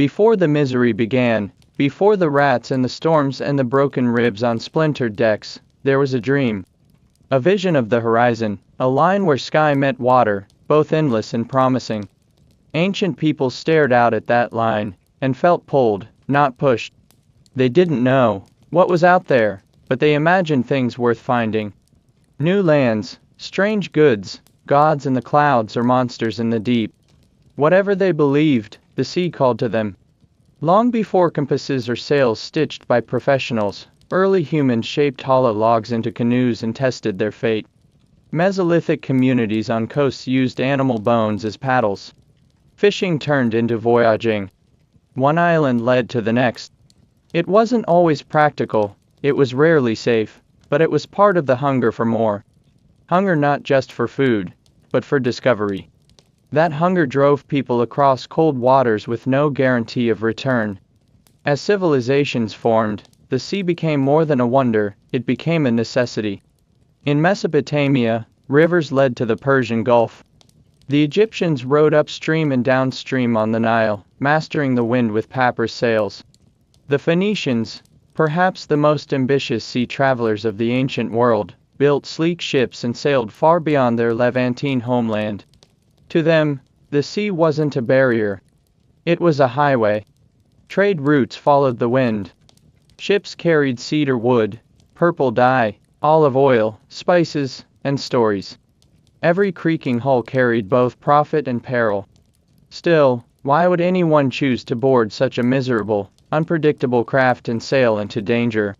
Before the misery began, before the rats and the storms and the broken ribs on splintered decks, there was a dream. A vision of the horizon, a line where sky met water, both endless and promising. Ancient people stared out at that line, and felt pulled, not pushed. They didn't know what was out there, but they imagined things worth finding. New lands, strange goods, gods in the clouds or monsters in the deep. Whatever they believed, the sea called to them. Long before compasses or sails stitched by professionals, early humans shaped hollow logs into canoes and tested their fate. Mesolithic communities on coasts used animal bones as paddles. Fishing turned into voyaging. One island led to the next. It wasn't always practical, it was rarely safe, but it was part of the hunger for more. Hunger not just for food, but for discovery. That hunger drove people across cold waters with no guarantee of return. As civilizations formed, the sea became more than a wonder, it became a necessity. In Mesopotamia, rivers led to the Persian Gulf. The Egyptians rode upstream and downstream on the Nile, mastering the wind with papyrus sails. The Phoenicians, perhaps the most ambitious sea travelers of the ancient world, built sleek ships and sailed far beyond their Levantine homeland. To them, the sea wasn't a barrier. It was a highway. Trade routes followed the wind. Ships carried cedar wood, purple dye, olive oil, spices, and stories. Every creaking hull carried both profit and peril. Still, why would anyone choose to board such a miserable, unpredictable craft and sail into danger?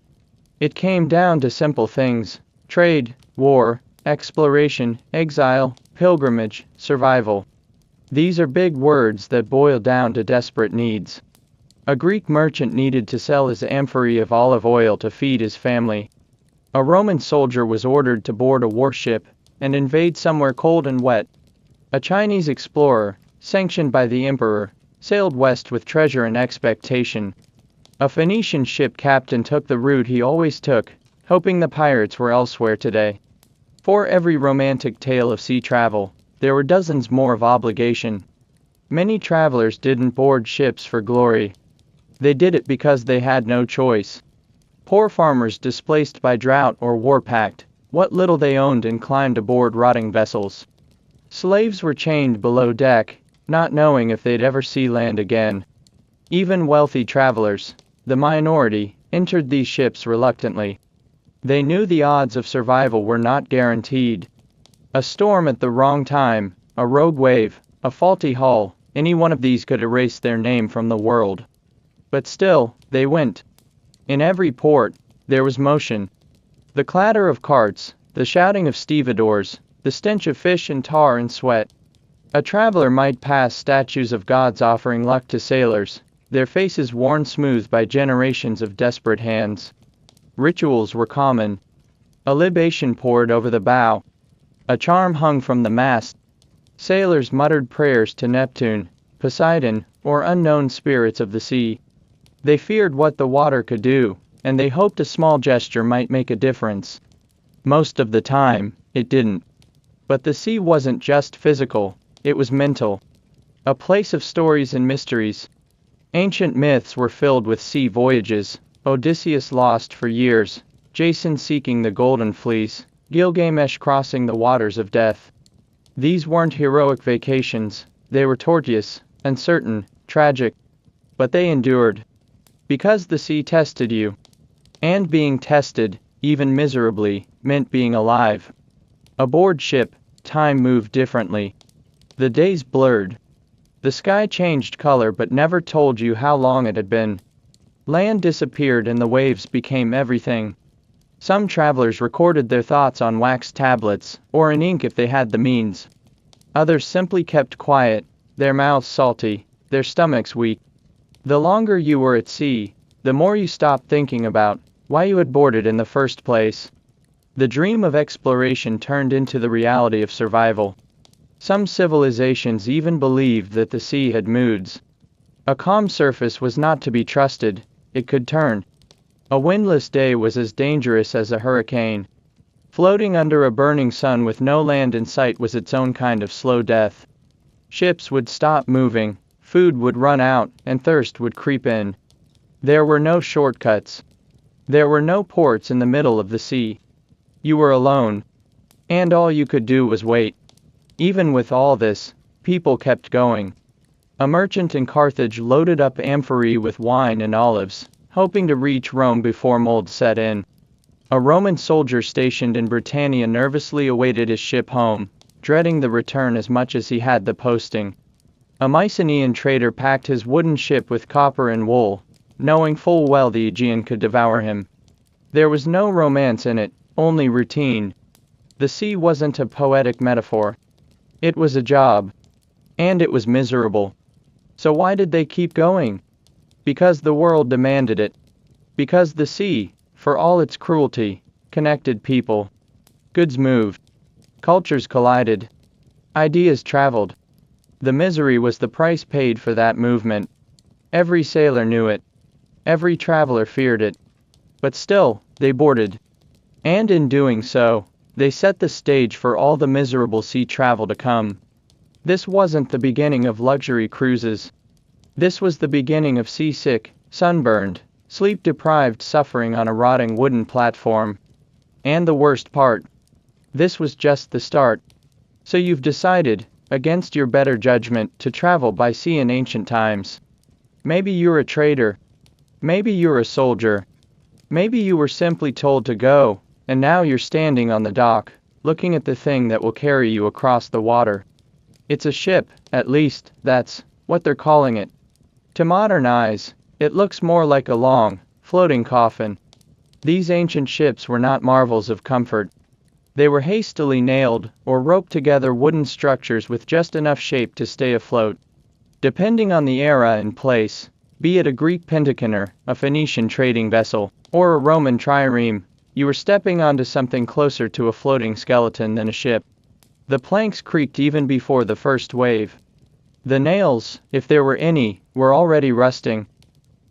It came down to simple things: trade, war, exploration, exile, pilgrimage, survival. These are big words that boil down to desperate needs. A Greek merchant needed to sell his amphorae of olive oil to feed his family. A Roman soldier was ordered to board a warship and invade somewhere cold and wet. A Chinese explorer, sanctioned by the emperor, sailed west with treasure and expectation. A Phoenician ship captain took the route he always took, hoping the pirates were elsewhere today. For every romantic tale of sea travel, there were dozens more of obligation. Many travelers didn't board ships for glory. They did it because they had no choice. Poor farmers displaced by drought or war packed what little they owned and climbed aboard rotting vessels. Slaves were chained below deck, not knowing if they'd ever see land again. Even wealthy travelers, the minority, entered these ships reluctantly. They knew the odds of survival were not guaranteed. A storm at the wrong time, a rogue wave, a faulty hull, any one of these could erase their name from the world. But still, they went. In every port, there was motion. The clatter of carts, the shouting of stevedores, the stench of fish and tar and sweat. A traveler might pass statues of gods offering luck to sailors, their faces worn smooth by generations of desperate hands. Rituals were common. A libation poured over the bow. A charm hung from the mast. Sailors muttered prayers to Neptune, Poseidon, or unknown spirits of the sea. They feared what the water could do, and they hoped a small gesture might make a difference. Most of the time, it didn't. But the sea wasn't just physical, it was mental. A place of stories and mysteries. Ancient myths were filled with sea voyages: Odysseus lost for years, Jason seeking the golden fleece, Gilgamesh crossing the waters of death. These weren't heroic vacations, they were tortuous, uncertain, tragic. But they endured. Because the sea tested you. And being tested, even miserably, meant being alive. Aboard ship, time moved differently. The days blurred. The sky changed color but never told you how long it had been. Land disappeared and the waves became everything. Some travelers recorded their thoughts on wax tablets, or in ink if they had the means. Others simply kept quiet, their mouths salty, their stomachs weak. The longer you were at sea, the more you stopped thinking about why you had boarded in the first place. The dream of exploration turned into the reality of survival. Some civilizations even believed that the sea had moods. A calm surface was not to be trusted, it could turn. A windless day was as dangerous as a hurricane. Floating under a burning sun with no land in sight was its own kind of slow death. Ships would stop moving, Food would run out, and thirst would creep in. There were no shortcuts. There were no ports in the middle of the sea. You were alone. And all you could do was wait. Even with all this, people kept going. A merchant in Carthage loaded up amphorae with wine and olives, hoping to reach Rome before mold set in. A Roman soldier stationed in Britannia nervously awaited his ship home, dreading the return as much as he had the posting. A Mycenaean trader packed his wooden ship with copper and wool, knowing full well the Aegean could devour him. There was no romance in it, only routine. The sea wasn't a poetic metaphor. It was a job. And it was miserable. So why did they keep going? Because the world demanded it. Because the sea, for all its cruelty, connected people. Goods moved. Cultures collided. Ideas traveled. The misery was the price paid for that movement. Every sailor knew it. Every traveler feared it. But still, they boarded. And in doing so, they set the stage for all the miserable sea travel to come. This wasn't the beginning of luxury cruises. This was the beginning of seasick, sunburned, sleep-deprived suffering on a rotting wooden platform. And the worst part. This was just the start. So you've decided, against your better judgment, to travel by sea in ancient times. Maybe you're a trader. Maybe you're a soldier. Maybe you were simply told to go, and now you're standing on the dock, looking at the thing that will carry you across the water. It's a ship, at least, that's what they're calling it. To modern eyes, it looks more like a long, floating coffin. These ancient ships were not marvels of comfort. They were hastily nailed or roped together wooden structures with just enough shape to stay afloat. Depending on the era and place, be it a Greek penteconer, a Phoenician trading vessel, or a Roman trireme, you were stepping onto something closer to a floating skeleton than a ship. The planks creaked even before the first wave. The nails, if there were any, were already rusting.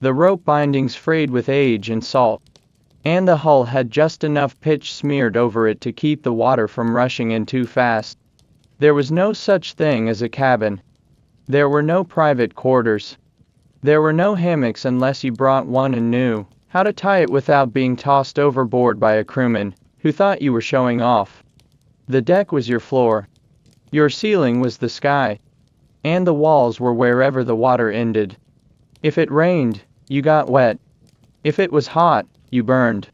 The rope bindings frayed with age and salt. And the hull had just enough pitch smeared over it to keep the water from rushing in too fast. There was no such thing as a cabin. There were no private quarters. There were no hammocks unless you brought one and knew how to tie it without being tossed overboard by a crewman who thought you were showing off. The deck was your floor. Your ceiling was the sky. And the walls were wherever the water ended. If it rained, you got wet. If it was hot, you burned.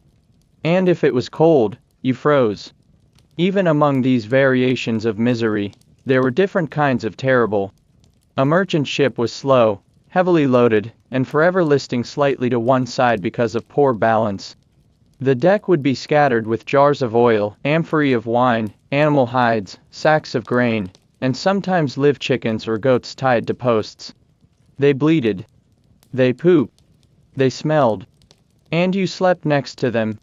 And if it was cold, you froze. Even among these variations of misery, there were different kinds of terrible. A merchant ship was slow, heavily loaded, and forever listing slightly to one side because of poor balance. The deck would be scattered with jars of oil, amphorae of wine, animal hides, sacks of grain, and sometimes live chickens or goats tied to posts. They bleated. They pooped. They smelled. And you slept next to them.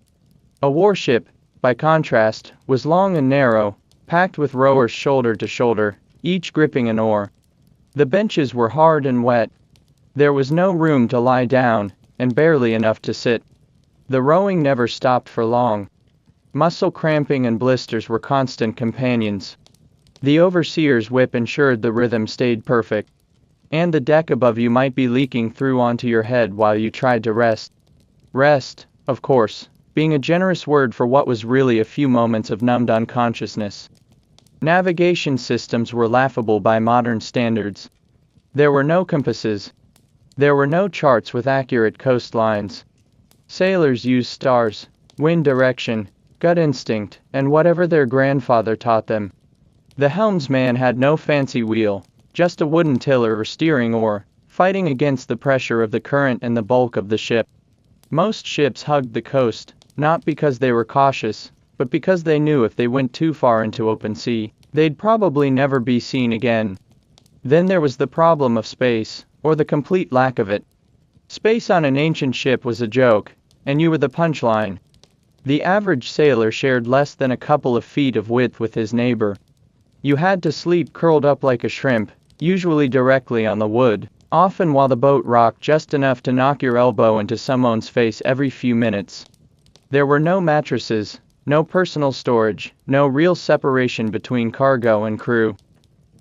A warship, by contrast, was long and narrow, packed with rowers shoulder to shoulder, each gripping an oar. The benches were hard and wet. There was no room to lie down, and barely enough to sit. The rowing never stopped for long. Muscle cramping and blisters were constant companions. The overseer's whip ensured the rhythm stayed perfect. And the deck above you might be leaking through onto your head while you tried to rest. Rest, of course, being a generous word for what was really a few moments of numbed unconsciousness. Navigation systems were laughable by modern standards. There were no compasses. There were no charts with accurate coastlines. Sailors used stars, wind direction, gut instinct, and whatever their grandfather taught them. The helmsman had no fancy wheel, just a wooden tiller or steering oar, fighting against the pressure of the current and the bulk of the ship. Most ships hugged the coast, not because they were cautious, but because they knew if they went too far into open sea, they'd probably never be seen again. Then there was the problem of space, or the complete lack of it. Space on an ancient ship was a joke, and you were the punchline. The average sailor shared less than a couple of feet of width with his neighbor. You had to sleep curled up like a shrimp, usually directly on the wood, often while the boat rocked just enough to knock your elbow into someone's face every few minutes. There were no mattresses, no personal storage, no real separation between cargo and crew.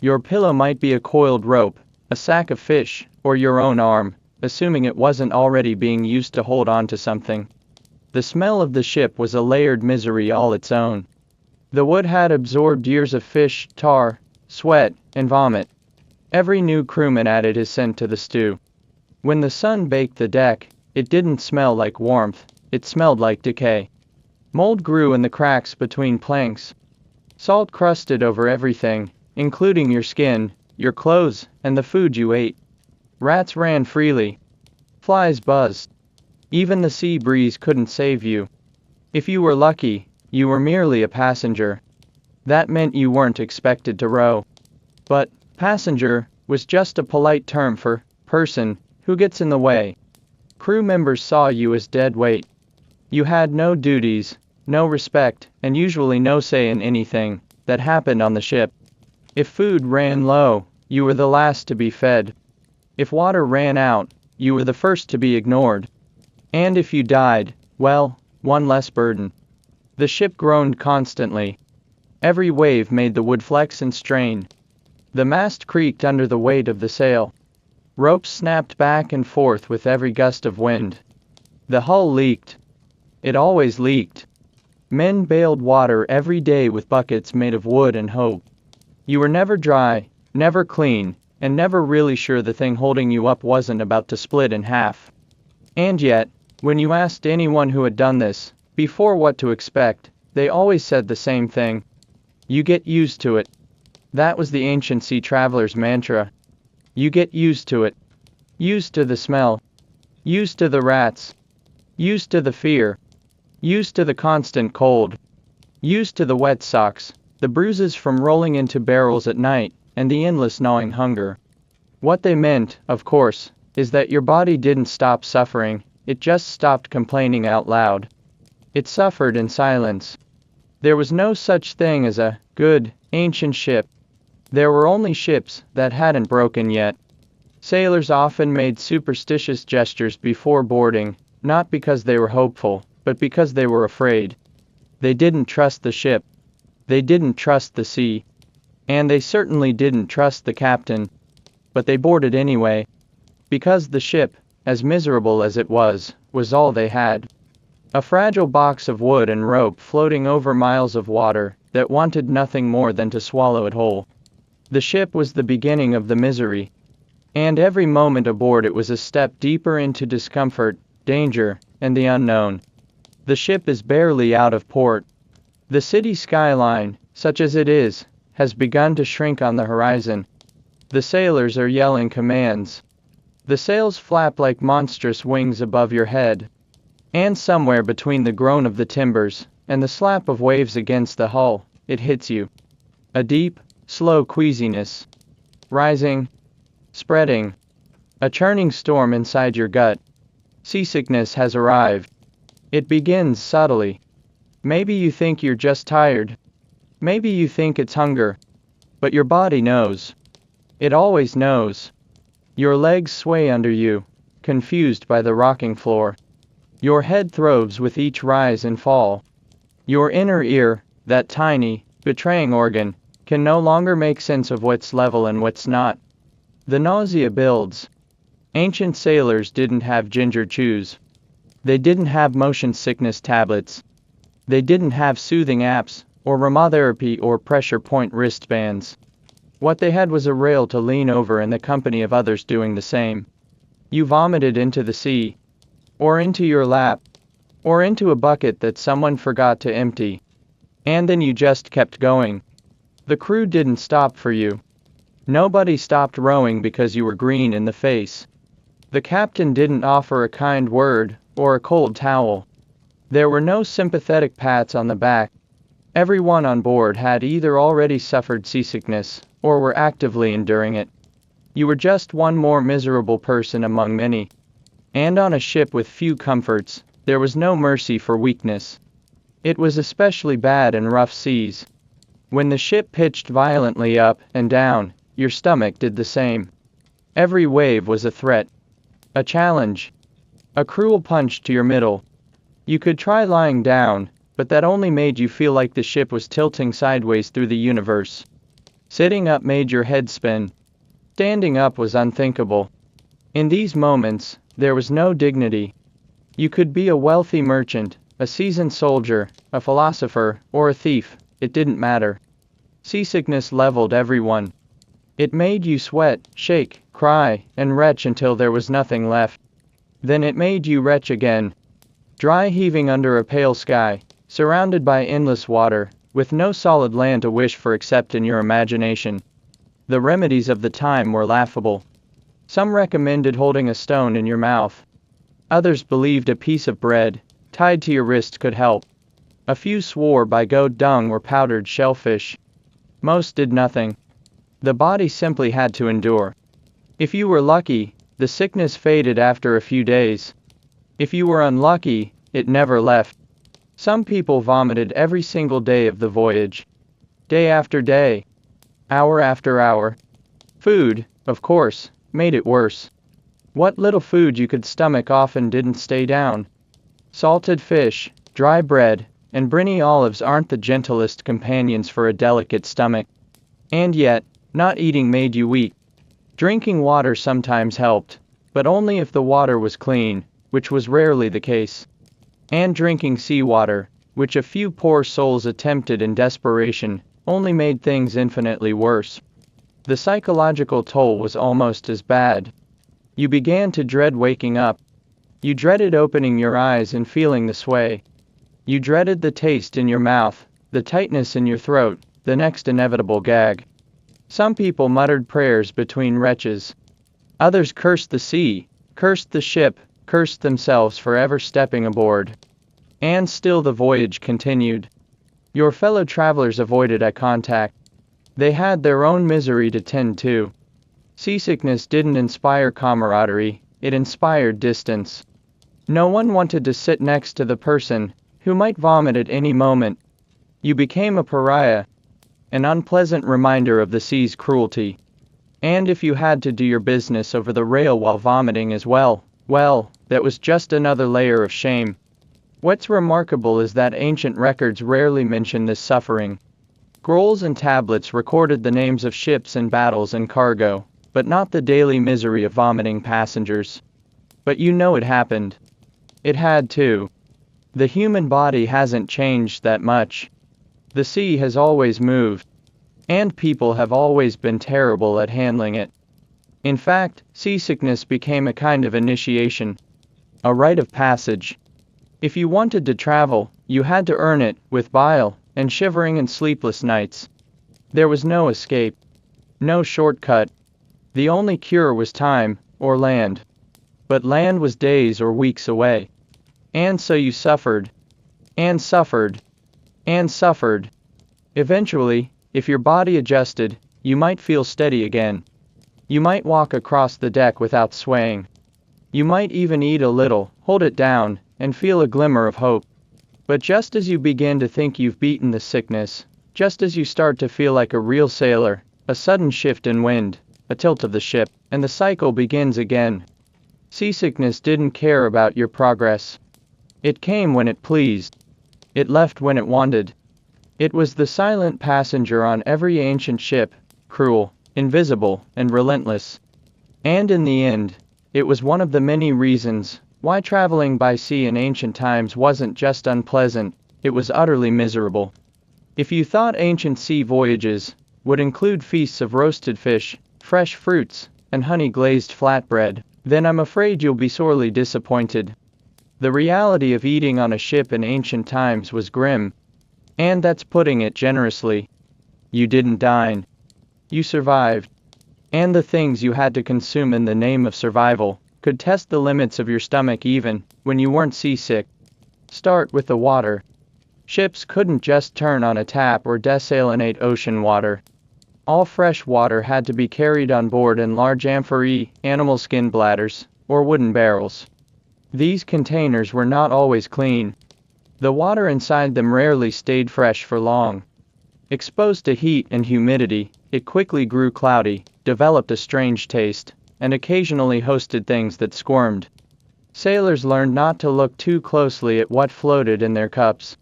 Your pillow might be a coiled rope, a sack of fish, or your own arm, assuming it wasn't already being used to hold on to something. The smell of the ship was a layered misery all its own. The wood had absorbed years of fish, tar, sweat, and vomit. Every new crewman added his scent to the stew. When the sun baked the deck, it didn't smell like warmth, it smelled like decay. Mold grew in the cracks between planks. Salt crusted over everything, including your skin, your clothes, and the food you ate. Rats ran freely. Flies buzzed. Even the sea breeze couldn't save you. If you were lucky, you were merely a passenger. That meant you weren't expected to row. But passenger was just a polite term for person who gets in the way. Crew members saw you as dead weight. You had no duties, no respect, and usually no say in anything that happened on the ship. If food ran low, you were the last to be fed. If water ran out, you were the first to be ignored. And if you died, well, one less burden. The ship groaned constantly. Every wave made the wood flex and strain. The mast creaked under the weight of the sail. Ropes snapped back and forth with every gust of wind. The hull leaked. It always leaked. Men bailed water every day with buckets made of wood and hope. You were never dry, never clean, and never really sure the thing holding you up wasn't about to split in half. And yet, when you asked anyone who had done this before what to expect, they always said the same thing. You get used to it. That was the ancient sea traveler's mantra. You get used to it. Used to the smell. Used to the rats. Used to the fear. Used to the constant cold. Used to the wet socks, the bruises from rolling into barrels at night, and the endless gnawing hunger. What they meant, of course, is that your body didn't stop suffering, it just stopped complaining out loud. It suffered in silence. There was no such thing as a good, ancient ship. There were only ships that hadn't broken yet. Sailors often made superstitious gestures before boarding, not because they were hopeful, but because they were afraid. They didn't trust the ship. They didn't trust the sea. And they certainly didn't trust the captain. But they boarded anyway. Because the ship, as miserable as it was all they had. A fragile box of wood and rope floating over miles of water that wanted nothing more than to swallow it whole. The ship was the beginning of the misery. And every moment aboard it was a step deeper into discomfort, danger, and the unknown. The ship is barely out of port. The city skyline, such as it is, has begun to shrink on the horizon. The sailors are yelling commands. The sails flap like monstrous wings above your head. And somewhere between the groan of the timbers and the slap of waves against the hull, it hits you. A deep, slow queasiness. Rising. Spreading. A churning storm inside your gut. Seasickness has arrived. It begins subtly. Maybe you think you're just tired. Maybe you think it's hunger. But your body knows. It always knows. Your legs sway under you, confused by the rocking floor. Your head throbs with each rise and fall. Your inner ear, that tiny, betraying organ, can no longer make sense of what's level and what's not. The nausea builds. Ancient sailors didn't have ginger chews. They didn't have motion sickness tablets. They didn't have soothing apps, or aromatherapy or pressure point wristbands. What they had was a rail to lean over in the company of others doing the same. You vomited into the sea, or into your lap, or into a bucket that someone forgot to empty. And then you just kept going. The crew didn't stop for you. Nobody stopped rowing because you were green in the face. The captain didn't offer a kind word, or a cold towel. There were no sympathetic pats on the back. Everyone on board had either already suffered seasickness, or were actively enduring it. You were just one more miserable person among many. And on a ship with few comforts, there was no mercy for weakness. It was especially bad in rough seas. When the ship pitched violently up and down, your stomach did the same. Every wave was a threat. A challenge. A cruel punch to your middle. You could try lying down, but that only made you feel like the ship was tilting sideways through the universe. Sitting up made your head spin. Standing up was unthinkable. In these moments, there was no dignity. You could be a wealthy merchant, a seasoned soldier, a philosopher, or a thief, it didn't matter. Seasickness leveled everyone. It made you sweat, shake, cry, and retch until there was nothing left. Then it made you retch again. Dry heaving under a pale sky, surrounded by endless water, with no solid land to wish for except in your imagination. The remedies of the time were laughable. Some recommended holding a stone in your mouth. Others believed a piece of bread, tied to your wrist, could help. A few swore by goat dung or powdered shellfish. Most did nothing. The body simply had to endure. If you were lucky, the sickness faded after a few days. If you were unlucky, it never left. Some people vomited every single day of the voyage. Day after day. Hour after hour. Food, of course, made it worse. What little food you could stomach often didn't stay down. Salted fish, dry bread, and briny olives aren't the gentlest companions for a delicate stomach. And yet, not eating made you weak. Drinking water sometimes helped, but only if the water was clean, which was rarely the case. And drinking seawater, which a few poor souls attempted in desperation, only made things infinitely worse. The psychological toll was almost as bad. You began to dread waking up. You dreaded opening your eyes and feeling the sway. You dreaded the taste in your mouth, the tightness in your throat, the next inevitable gag. Some people muttered prayers between retches. Others cursed the sea, cursed the ship, cursed themselves for ever stepping aboard. And still the voyage continued. Your fellow travelers avoided eye contact. They had their own misery to tend to. Seasickness didn't inspire camaraderie, it inspired distance. No one wanted to sit next to the person who might vomit at any moment. You became a pariah, an unpleasant reminder of the sea's cruelty. And if you had to do your business over the rail while vomiting as well, that was just another layer of shame. What's remarkable is that ancient records rarely mention this suffering. Scrolls and tablets recorded the names of ships and battles and cargo, but not the daily misery of vomiting passengers. But you know it happened. It had to. The human body hasn't changed that much. The sea has always moved. And people have always been terrible at handling it. In fact, seasickness became a kind of initiation. A rite of passage. If you wanted to travel, you had to earn it, with bile, and shivering and sleepless nights. There was no escape. No shortcut. The only cure was time, or land. But land was days or weeks away. And so you suffered. And suffered. And suffered. Eventually, if your body adjusted, you might feel steady again. You might walk across the deck without swaying. You might even eat a little, hold it down, and feel a glimmer of hope. But just as you begin to think you've beaten the sickness, just as you start to feel like a real sailor, a sudden shift in wind, a tilt of the ship, and the cycle begins again. Seasickness didn't care about your progress. It came when it pleased. It left when it wanted. It was the silent passenger on every ancient ship, cruel, invisible, and relentless. And in the end, it was one of the many reasons why traveling by sea in ancient times wasn't just unpleasant, it was utterly miserable. If you thought ancient sea voyages would include feasts of roasted fish, fresh fruits, and honey-glazed flatbread, then I'm afraid you'll be sorely disappointed. The reality of eating on a ship in ancient times was grim. And that's putting it generously. You didn't dine. You survived. And the things you had to consume in the name of survival could test the limits of your stomach even when you weren't seasick. Start with the water. Ships couldn't just turn on a tap or desalinate ocean water. All fresh water had to be carried on board in large amphorae, animal skin bladders, or wooden barrels. These containers were not always clean. The water inside them rarely stayed fresh for long. Exposed to heat and humidity, it quickly grew cloudy, developed a strange taste, and occasionally hosted things that squirmed. Sailors learned not to look too closely at what floated in their cups.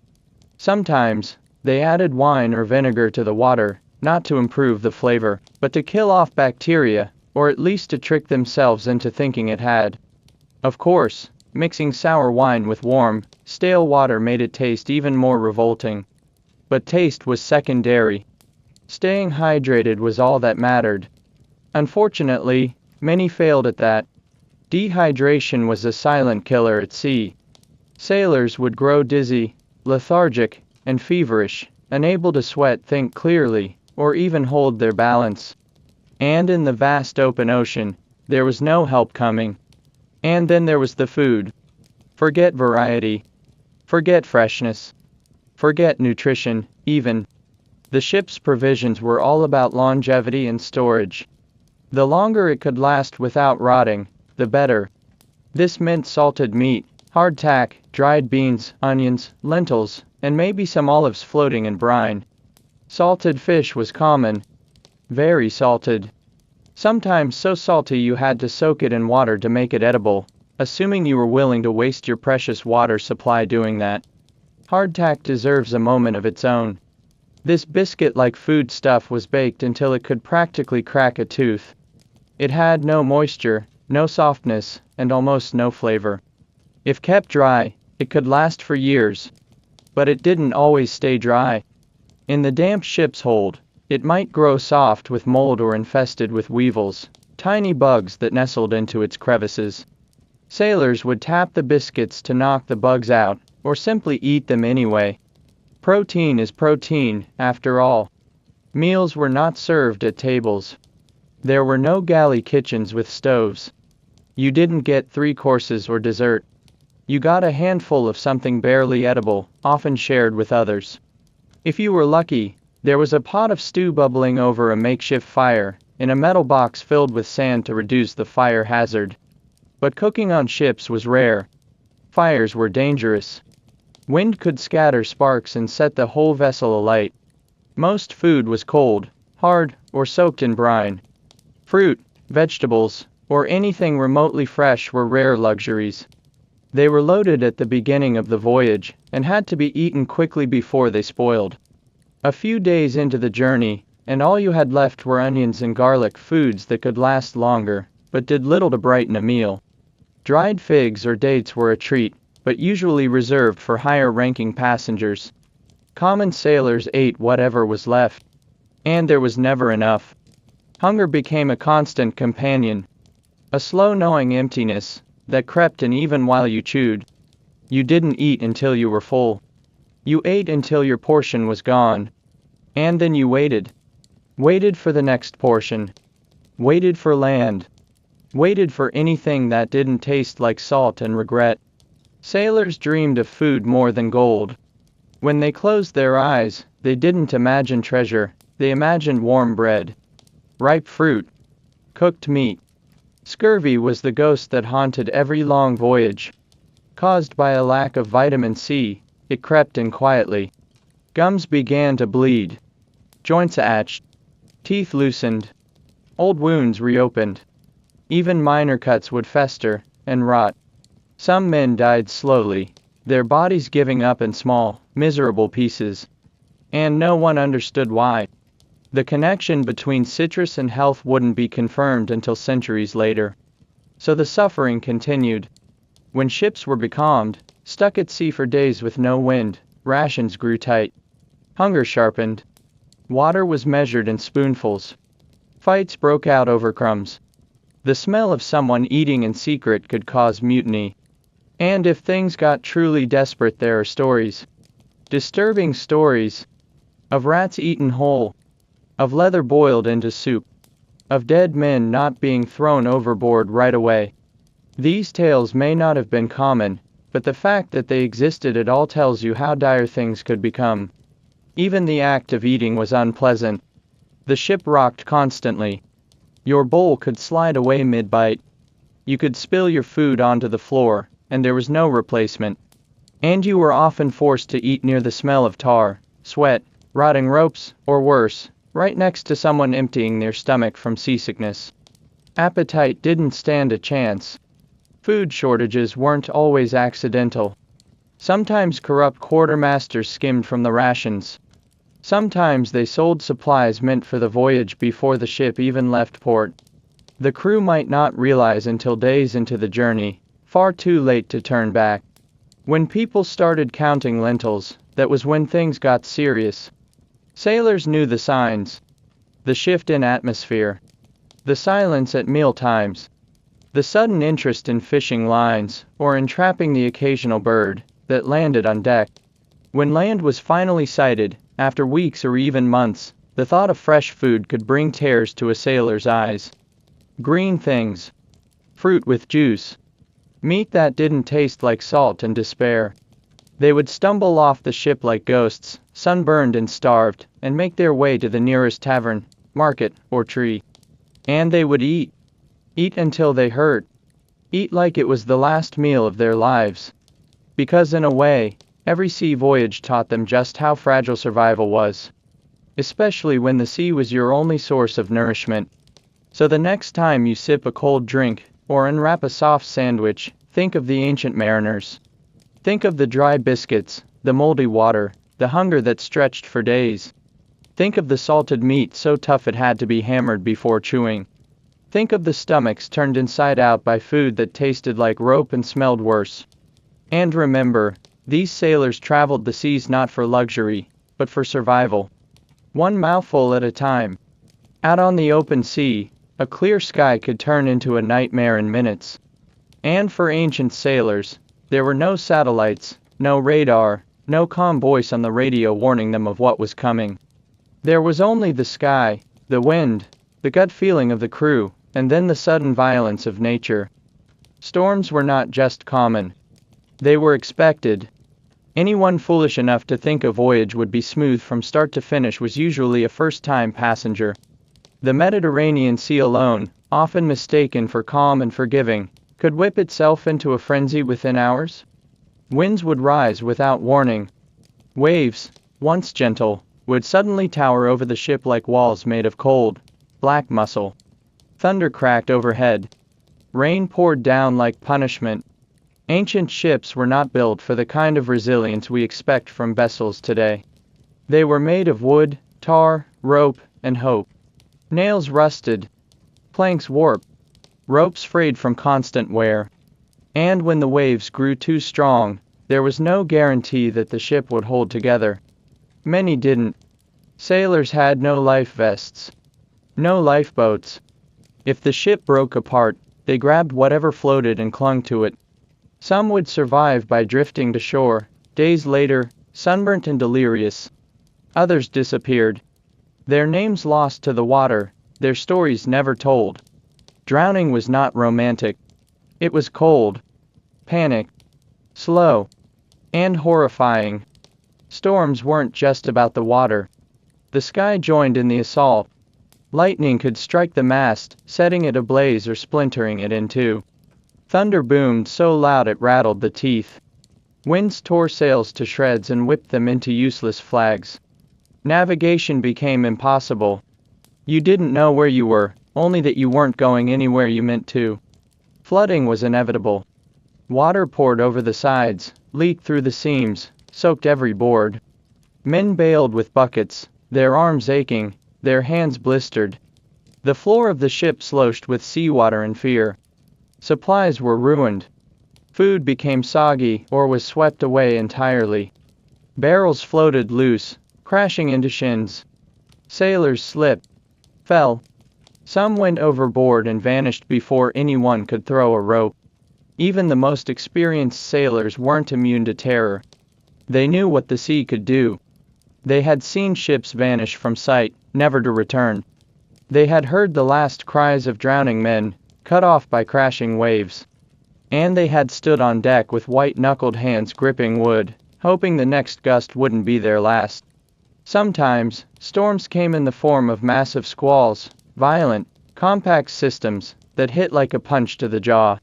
Sometimes, they added wine or vinegar to the water, not to improve the flavor, but to kill off bacteria, or at least to trick themselves into thinking it had. Of course, mixing sour wine with warm, stale water made it taste even more revolting. But taste was secondary. Staying hydrated was all that mattered. Unfortunately, many failed at that. Dehydration was a silent killer at sea. Sailors would grow dizzy, lethargic, and feverish, unable to sweat, think clearly, or even hold their balance. And in the vast open ocean, there was no help coming. And then there was the food. Forget variety. Forget freshness. Forget nutrition, even. The ship's provisions were all about longevity and storage. The longer it could last without rotting, the better. This meant salted meat, hardtack, dried beans, onions, lentils, and maybe some olives floating in brine. Salted fish was common. Very salted. Sometimes so salty you had to soak it in water to make it edible, assuming you were willing to waste your precious water supply doing that. Hardtack deserves a moment of its own. This biscuit-like food stuff was baked until it could practically crack a tooth. It had no moisture, no softness, and almost no flavor. If kept dry, it could last for years. But it didn't always stay dry. In the damp ship's hold, it might grow soft with mold or infested with weevils, tiny bugs that nestled into its crevices. Sailors would tap the biscuits to knock the bugs out, or simply eat them anyway. Protein is protein, after all. Meals were not served at tables. There were no galley kitchens with stoves. You didn't get 3 courses or dessert. You got a handful of something barely edible, often shared with others. If you were lucky, there was a pot of stew bubbling over a makeshift fire, in a metal box filled with sand to reduce the fire hazard. But cooking on ships was rare. Fires were dangerous. Wind could scatter sparks and set the whole vessel alight. Most food was cold, hard, or soaked in brine. Fruit, vegetables, or anything remotely fresh were rare luxuries. They were loaded at the beginning of the voyage, and had to be eaten quickly before they spoiled. A few days into the journey, and all you had left were onions and garlic, foods that could last longer, but did little to brighten a meal. Dried figs or dates were a treat, but usually reserved for higher-ranking passengers. Common sailors ate whatever was left. And there was never enough. Hunger became a constant companion. A slow gnawing emptiness that crept in even while you chewed. You didn't eat until you were full. You ate until your portion was gone. And then you waited. Waited for the next portion. Waited for land. Waited for anything that didn't taste like salt and regret. Sailors dreamed of food more than gold. When they closed their eyes, they didn't imagine treasure, they imagined warm bread, ripe fruit, cooked meat. Scurvy was the ghost that haunted every long voyage. Caused by a lack of vitamin C, it crept in quietly. Gums began to bleed. Joints atched. Teeth loosened. Old wounds reopened. Even minor cuts would fester and rot. Some men died slowly, their bodies giving up in small, miserable pieces. And no one understood why. The connection between citrus and health wouldn't be confirmed until centuries later. So the suffering continued. When ships were becalmed, stuck at sea for days with no wind, rations grew tight. Hunger sharpened. Water was measured in spoonfuls. Fights broke out over crumbs. The smell of someone eating in secret could cause mutiny. And if things got truly desperate, there are stories. Disturbing stories. Of rats eaten whole. Of leather boiled into soup. Of dead men not being thrown overboard right away. These tales may not have been common, but the fact that they existed at all tells you how dire things could become. Even the act of eating was unpleasant. The ship rocked constantly. Your bowl could slide away mid-bite. You could spill your food onto the floor, and there was no replacement. And you were often forced to eat near the smell of tar, sweat, rotting ropes, or worse, right next to someone emptying their stomach from seasickness. Appetite didn't stand a chance. Food shortages weren't always accidental. Sometimes corrupt quartermasters skimmed from the rations. Sometimes they sold supplies meant for the voyage before the ship even left port. The crew might not realize until days into the journey, far too late to turn back. When people started counting lentils, that was when things got serious. Sailors knew the signs. The shift in atmosphere. The silence at meal times. The sudden interest in fishing lines, or in trapping the occasional bird, that landed on deck. When land was finally sighted, after weeks or even months, the thought of fresh food could bring tears to a sailor's eyes. Green things. Fruit with juice. Meat that didn't taste like salt and despair. They would stumble off the ship like ghosts, sunburned and starved, and make their way to the nearest tavern, market, or tree. And they would eat. Eat until they hurt. Eat like it was the last meal of their lives. Because in a way, every sea voyage taught them just how fragile survival was. Especially when the sea was your only source of nourishment. So the next time you sip a cold drink, or unwrap a soft sandwich, think of the ancient mariners. Think of the dry biscuits, the moldy water, the hunger that stretched for days. Think of the salted meat so tough it had to be hammered before chewing. Think of the stomachs turned inside out by food that tasted like rope and smelled worse. And remember, these sailors traveled the seas not for luxury, but for survival. One mouthful at a time. Out on the open sea, a clear sky could turn into a nightmare in minutes. And for ancient sailors, there were no satellites, no radar, no calm voice on the radio warning them of what was coming. There was only the sky, the wind, the gut feeling of the crew, and then the sudden violence of nature. Storms were not just common. They were expected. Anyone foolish enough to think a voyage would be smooth from start to finish was usually a first-time passenger. The Mediterranean Sea alone, often mistaken for calm and forgiving, could whip itself into a frenzy within hours. Winds would rise without warning. Waves, once gentle, would suddenly tower over the ship like walls made of cold, black muscle. Thunder cracked overhead. Rain poured down like punishment. Ancient ships were not built for the kind of resilience we expect from vessels today. They were made of wood, tar, rope, and hope. Nails rusted. Planks warped. Ropes frayed from constant wear. And when the waves grew too strong, there was no guarantee that the ship would hold together. Many didn't. Sailors had no life vests. No lifeboats. If the ship broke apart, they grabbed whatever floated and clung to it. Some would survive by drifting to shore, days later, sunburnt and delirious. Others disappeared. Their names lost to the water, their stories never told. Drowning was not romantic. It was cold, panic, slow, and horrifying. Storms weren't just about the water. The sky joined in the assault. Lightning could strike the mast, setting it ablaze or splintering it in two. Thunder boomed so loud it rattled the teeth. Winds tore sails to shreds and whipped them into useless flags. Navigation became impossible. You didn't know where you were, only that you weren't going anywhere you meant to. Flooding was inevitable. Water poured over the sides, leaked through the seams, soaked every board. Men bailed with buckets, their arms aching, their hands blistered. The floor of the ship sloshed with seawater and fear. Supplies were ruined. Food became soggy or was swept away entirely. Barrels floated loose, crashing into shins. Sailors slipped, fell. Some went overboard and vanished before anyone could throw a rope. Even the most experienced sailors weren't immune to terror. They knew what the sea could do. They had seen ships vanish from sight, never to return. They had heard the last cries of drowning men, cut off by crashing waves. And they had stood on deck with white-knuckled hands gripping wood, hoping the next gust wouldn't be their last. Sometimes, storms came in the form of massive squalls, violent, compact systems that hit like a punch to the jaw.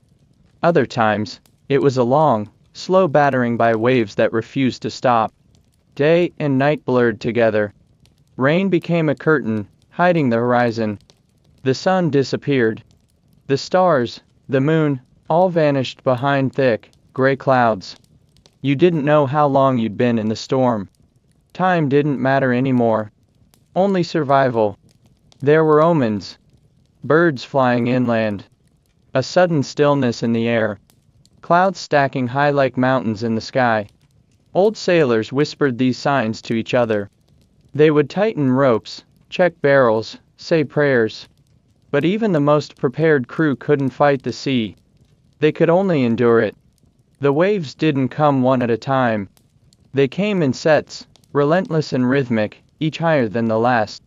Other times, it was a long, slow battering by waves that refused to stop. Day and night blurred together. Rain became a curtain, hiding the horizon. The sun disappeared. The stars, the moon, all vanished behind thick, gray clouds. You didn't know how long you'd been in the storm. Time didn't matter anymore. Only survival. There were omens. birds flying inland, a sudden stillness in the air, clouds stacking high like mountains in the sky. Old sailors whispered these signs to each other. They would tighten ropes, check barrels, say prayers. But even the most prepared crew couldn't fight the sea. They could only endure it. The waves didn't come one at a time. They came in sets, relentless and rhythmic, each higher than the last.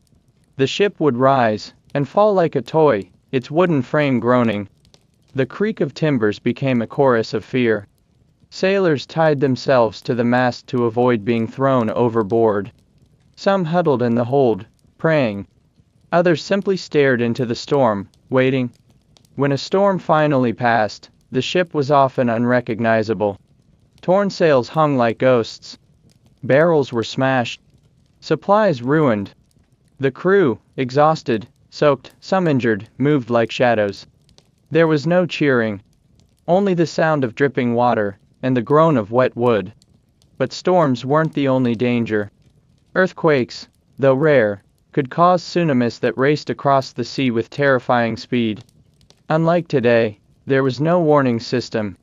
The ship would rise and fall like a toy, its wooden frame groaning. The creak of timbers became a chorus of fear. Sailors tied themselves to the mast to avoid being thrown overboard. Some huddled in the hold, praying. Others simply stared into the storm, waiting. When a storm finally passed, the ship was often unrecognizable. Torn sails hung like ghosts. Barrels were smashed. Supplies ruined. The crew, exhausted, soaked, some injured, moved like shadows. There was no cheering. Only the sound of dripping water, and the groan of wet wood. But storms weren't the only danger. Earthquakes, though rare, could cause tsunamis that raced across the sea with terrifying speed. Unlike today, there was no warning system.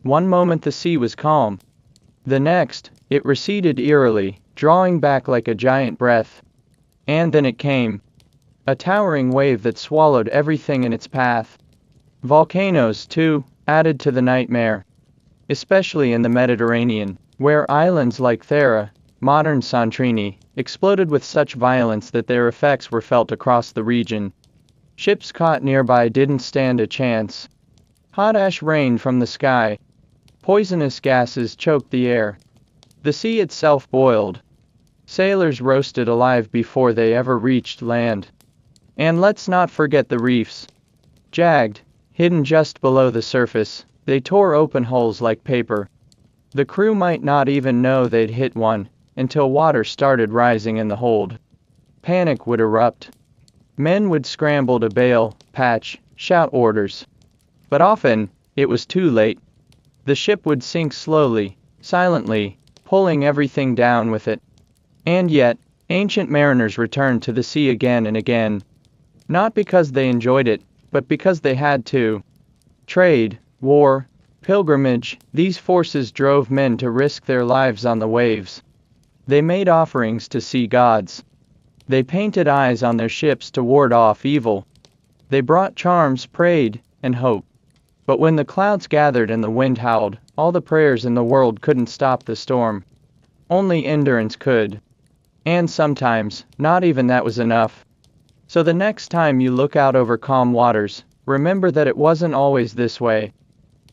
One moment the sea was calm. The next, it receded eerily, drawing back like a giant breath. And then it came. A towering wave that swallowed everything in its path. Volcanoes, too, added to the nightmare. Especially in the Mediterranean, where islands like Thera, modern Santorini, exploded with such violence that their effects were felt across the region. Ships caught nearby didn't stand a chance. Hot ash rained from the sky. Poisonous gases choked the air. The sea itself boiled. Sailors roasted alive before they ever reached land. And let's not forget the reefs. Jagged, hidden just below the surface, they tore open holes like paper. The crew might not even know they'd hit one, until water started rising in the hold. Panic would erupt. Men would scramble to bail, patch, shout orders. But often, it was too late. The ship would sink slowly, silently, pulling everything down with it. And yet, ancient mariners returned to the sea again and again. Not because they enjoyed it, but because they had to. Trade, war, pilgrimage, these forces drove men to risk their lives on the waves. They made offerings to sea gods. They painted eyes on their ships to ward off evil. They brought charms, prayed, and hope. But when the clouds gathered and the wind howled, all the prayers in the world couldn't stop the storm. Only endurance could. And sometimes, not even that was enough. So the next time you look out over calm waters, remember that it wasn't always this way.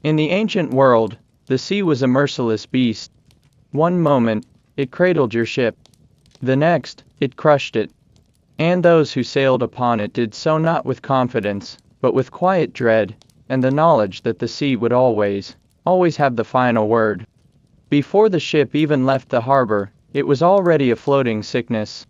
In the ancient world, the sea was a merciless beast. One moment, it cradled your ship. The next, it crushed it. And those who sailed upon it did so not with confidence, but with quiet dread, and the knowledge that the sea would always have the final word. Before the ship even left the harbor, it was already a floating sickness.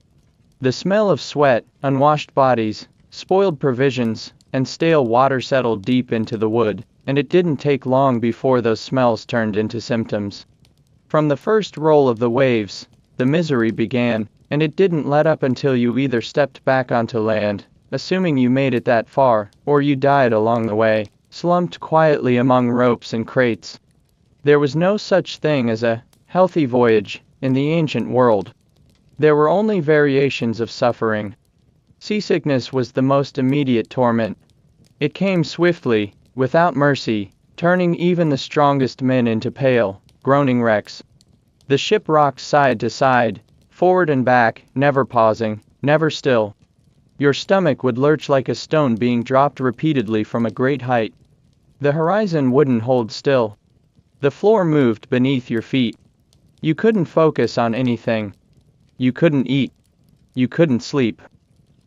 The smell of sweat, unwashed bodies, spoiled provisions, and stale water settled deep into the wood, and it didn't take long before those smells turned into symptoms. From the first roll of the waves, the misery began, and it didn't let up until you either stepped back onto land, assuming you made it that far, or you died along the way, slumped quietly among ropes and crates. There was no such thing as a healthy voyage in the ancient world. There were only variations of suffering. Seasickness was the most immediate torment. It came swiftly, without mercy, turning even the strongest men into pale, groaning wrecks. The ship rocked side to side, forward and back, never pausing, never still. Your stomach would lurch like a stone being dropped repeatedly from a great height. The horizon wouldn't hold still. The floor moved beneath your feet. You couldn't focus on anything. You couldn't eat. You couldn't sleep.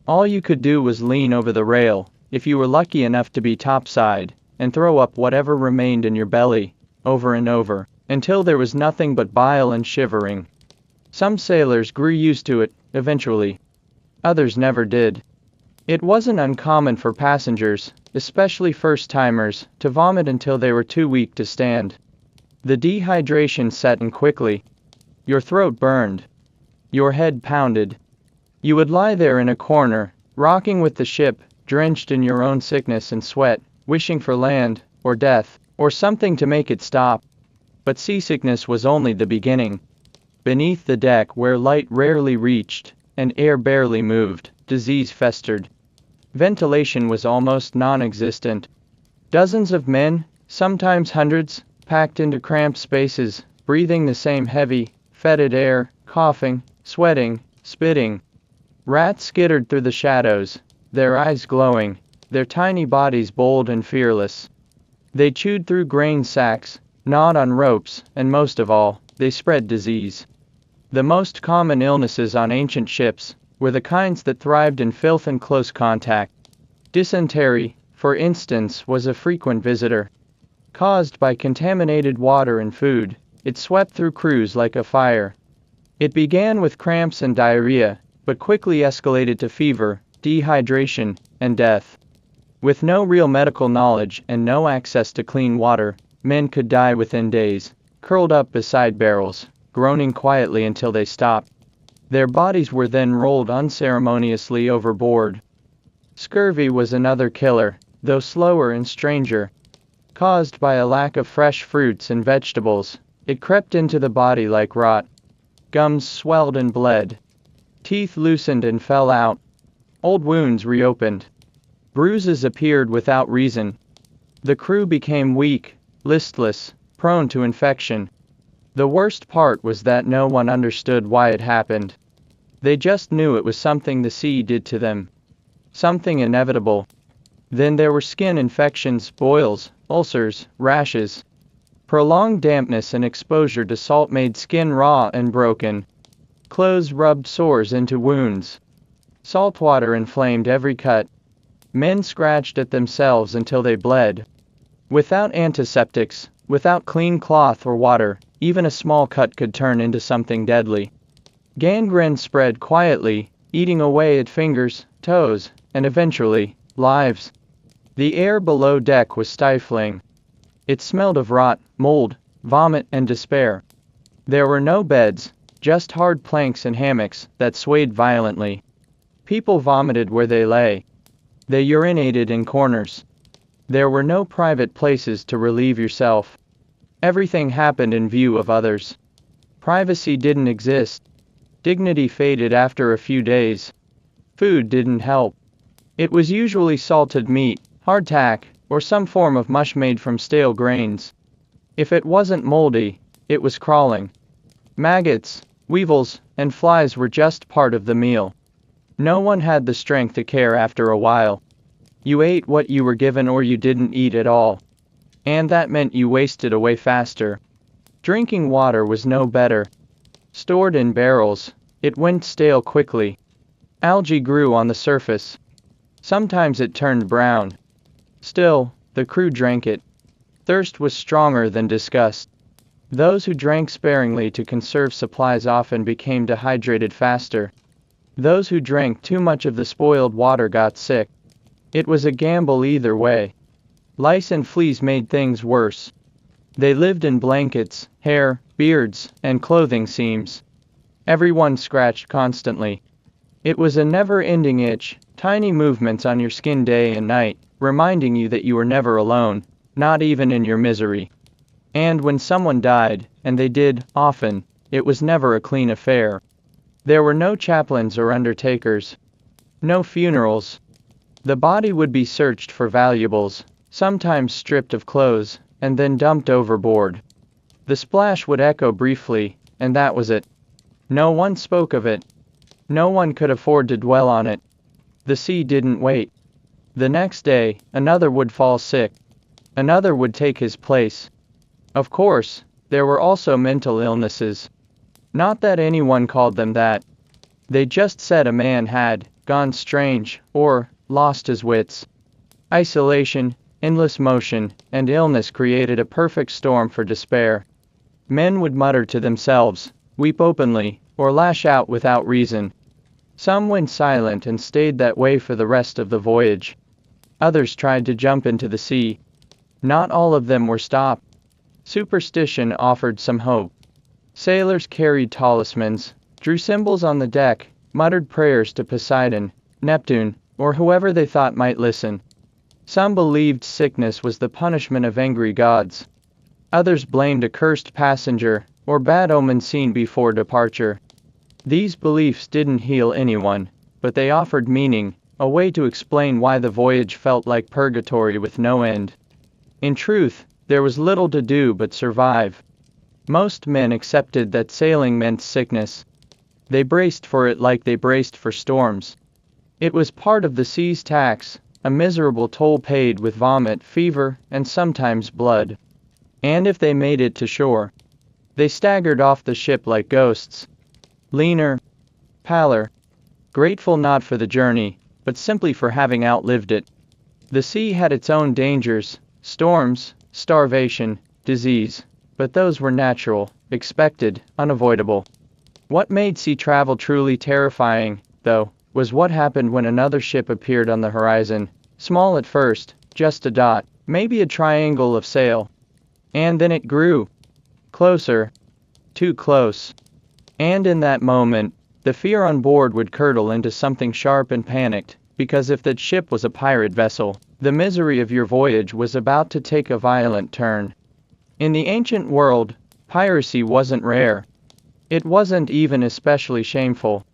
All you could do was lean over the rail, if you were lucky enough to be topside, and throw up whatever remained in your belly, over and over, until there was nothing but bile and shivering. Some sailors grew used to it, eventually. Others never did. It wasn't uncommon for passengers, especially first-timers, to vomit until they were too weak to stand. The dehydration set in quickly. Your throat burned. Your head pounded. You would lie there in a corner, rocking with the ship, drenched in your own sickness and sweat, wishing for land, or death, or something to make it stop. But seasickness was only the beginning. Beneath the deck where light rarely reached, and air barely moved, disease festered. Ventilation was almost non-existent. Dozens of men, sometimes hundreds, packed into cramped spaces, breathing the same heavy, fetid air, coughing, sweating, spitting. Rats skittered through the shadows, their eyes glowing, their tiny bodies bold and fearless. They chewed through grain sacks, gnawed on ropes, and most of all, they spread disease. The most common illnesses on ancient ships were the kinds that thrived in filth and close contact. Dysentery, for instance, was a frequent visitor. Caused by contaminated water and food, it swept through crews like a fire. It began with cramps and diarrhea, but quickly escalated to fever, dehydration, and death. With no real medical knowledge and no access to clean water, men could die within days, curled up beside barrels, groaning quietly until they stopped. Their bodies were then rolled unceremoniously overboard. Scurvy was another killer, though slower and stranger. Caused by a lack of fresh fruits and vegetables, it crept into the body like rot. Gums swelled and bled. Teeth loosened and fell out. Old wounds reopened. Bruises appeared without reason. The crew became weak, listless, prone to infection. The worst part was that no one understood why it happened. They just knew it was something the sea did to them. Something inevitable. Then there were skin infections, boils, ulcers, rashes. Prolonged dampness and exposure to salt made skin raw and broken. Clothes rubbed sores into wounds. Saltwater inflamed every cut. Men scratched at themselves until they bled. Without antiseptics, without clean cloth or water, even a small cut could turn into something deadly. Gangrene spread quietly, eating away at fingers, toes, and eventually, lives. The air below deck was stifling. It smelled of rot, mold, vomit, and despair. There were no beds, just hard planks and hammocks that swayed violently. People vomited where they lay. They urinated in corners. There were no private places to relieve yourself. Everything happened in view of others. Privacy didn't exist. Dignity faded after a few days. Food didn't help. It was usually salted meat, hardtack, or some form of mush made from stale grains. If it wasn't moldy, it was crawling. Maggots, weevils, and flies were just part of the meal. No one had the strength to care after a while. You ate what you were given or you didn't eat at all. And that meant you wasted away faster. Drinking water was no better. Stored in barrels, it went stale quickly. Algae grew on the surface. Sometimes it turned brown. Still, the crew drank it. Thirst was stronger than disgust. Those who drank sparingly to conserve supplies often became dehydrated faster. Those who drank too much of the spoiled water got sick. It was a gamble either way. Lice and fleas made things worse. They lived in blankets, hair, beards, and clothing seams. Everyone scratched constantly. It was a never-ending itch, tiny movements on your skin day and night, reminding you that you were never alone, not even in your misery. And when someone died, and they did, often, it was never a clean affair. There were no chaplains or undertakers. No funerals. The body would be searched for valuables, sometimes stripped of clothes, and then dumped overboard. The splash would echo briefly, and that was it. No one spoke of it. No one could afford to dwell on it. The sea didn't wait. The next day, another would fall sick. Another would take his place. Of course, there were also mental illnesses. Not that anyone called them that. They just said a man had gone strange, or lost his wits. Isolation, endless motion, and illness created a perfect storm for despair. Men would mutter to themselves, weep openly, or lash out without reason. Some went silent and stayed that way for the rest of the voyage. Others tried to jump into the sea. Not all of them were stopped. Superstition offered some hope. Sailors carried talismans, drew symbols on the deck, muttered prayers to Poseidon, Neptune, or whoever they thought might listen. Some believed sickness was the punishment of angry gods. Others blamed a cursed passenger, or bad omens seen before departure. These beliefs didn't heal anyone, but they offered meaning, a way to explain why the voyage felt like purgatory with no end. In truth, there was little to do but survive. Most men accepted that sailing meant sickness. They braced for it like they braced for storms. It was part of the sea's tax, a miserable toll paid with vomit, fever, and sometimes blood. And if they made it to shore, they staggered off the ship like ghosts. Leaner, paler, grateful not for the journey, but simply for having outlived it. The sea had its own dangers, storms, starvation, disease, but those were natural, expected, unavoidable. What made sea travel truly terrifying, though, was what happened when another ship appeared on the horizon, small at first, just a dot, maybe a triangle of sail. And then it grew. Closer. Too close. And in that moment, the fear on board would curdle into something sharp and panicked, because if that ship was a pirate vessel, the misery of your voyage was about to take a violent turn. In the ancient world, piracy wasn't rare. It wasn't even especially shameful.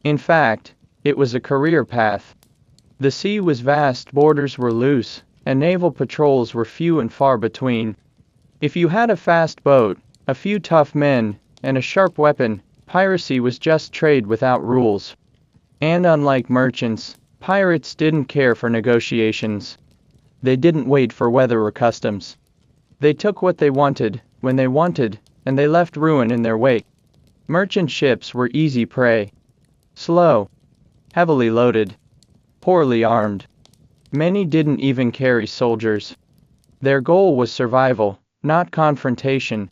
In fact, it was a career path. The sea was vast, borders were loose, and naval patrols were few and far between. If you had a fast boat, a few tough men, and a sharp weapon, piracy was just trade without rules. And unlike merchants, pirates didn't care for negotiations. They didn't wait for weather or customs. They took what they wanted, when they wanted, and they left ruin in their wake. Merchant ships were easy prey. Slow. Heavily loaded. Poorly armed. Many didn't even carry soldiers. Their goal was survival, not confrontation.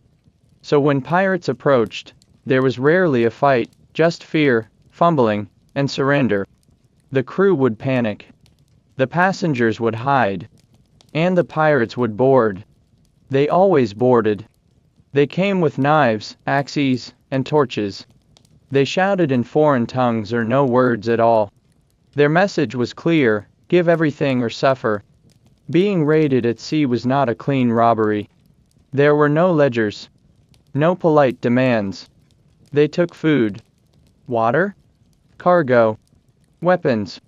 So when pirates approached, there was rarely a fight, just fear, fumbling, and surrender. The crew would panic. The passengers would hide. And the pirates would board. They always boarded. They came with knives, axes, and torches. They shouted in foreign tongues or no words at all. Their message was clear: give everything or suffer. Being raided at sea was not a clean robbery. There were no ledgers. No polite demands. They took food. Water? Cargo. Weapons.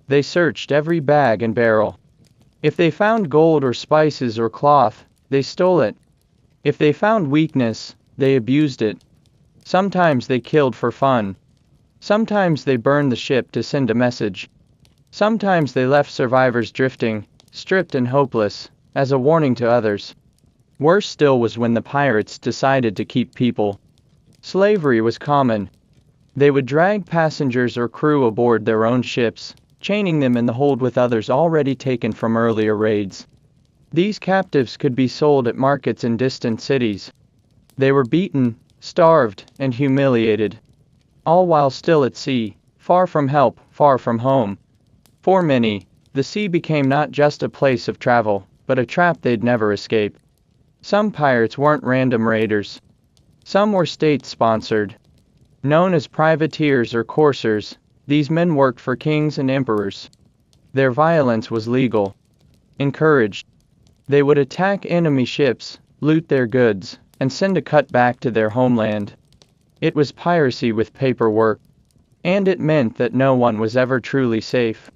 They searched every bag and barrel. If they found gold or spices or cloth, they stole it. If they found weakness, they abused it. Sometimes they killed for fun. Sometimes they burned the ship to send a message. Sometimes they left survivors drifting, stripped and hopeless, as a warning to others. Worse still was when the pirates decided to keep people. Slavery was common. They would drag passengers or crew aboard their own ships, chaining them in the hold with others already taken from earlier raids. These captives could be sold at markets in distant cities. They were beaten, starved, and humiliated. All while still at sea, far from help, far from home. For many, the sea became not just a place of travel, but a trap they'd never escape. Some pirates weren't random raiders. Some were state-sponsored. Known as privateers or coursers, these men worked for kings and emperors. Their violence was legal. Encouraged. They would attack enemy ships, loot their goods, and send a cut back to their homeland. It was piracy with paperwork. And it meant that no one was ever truly safe.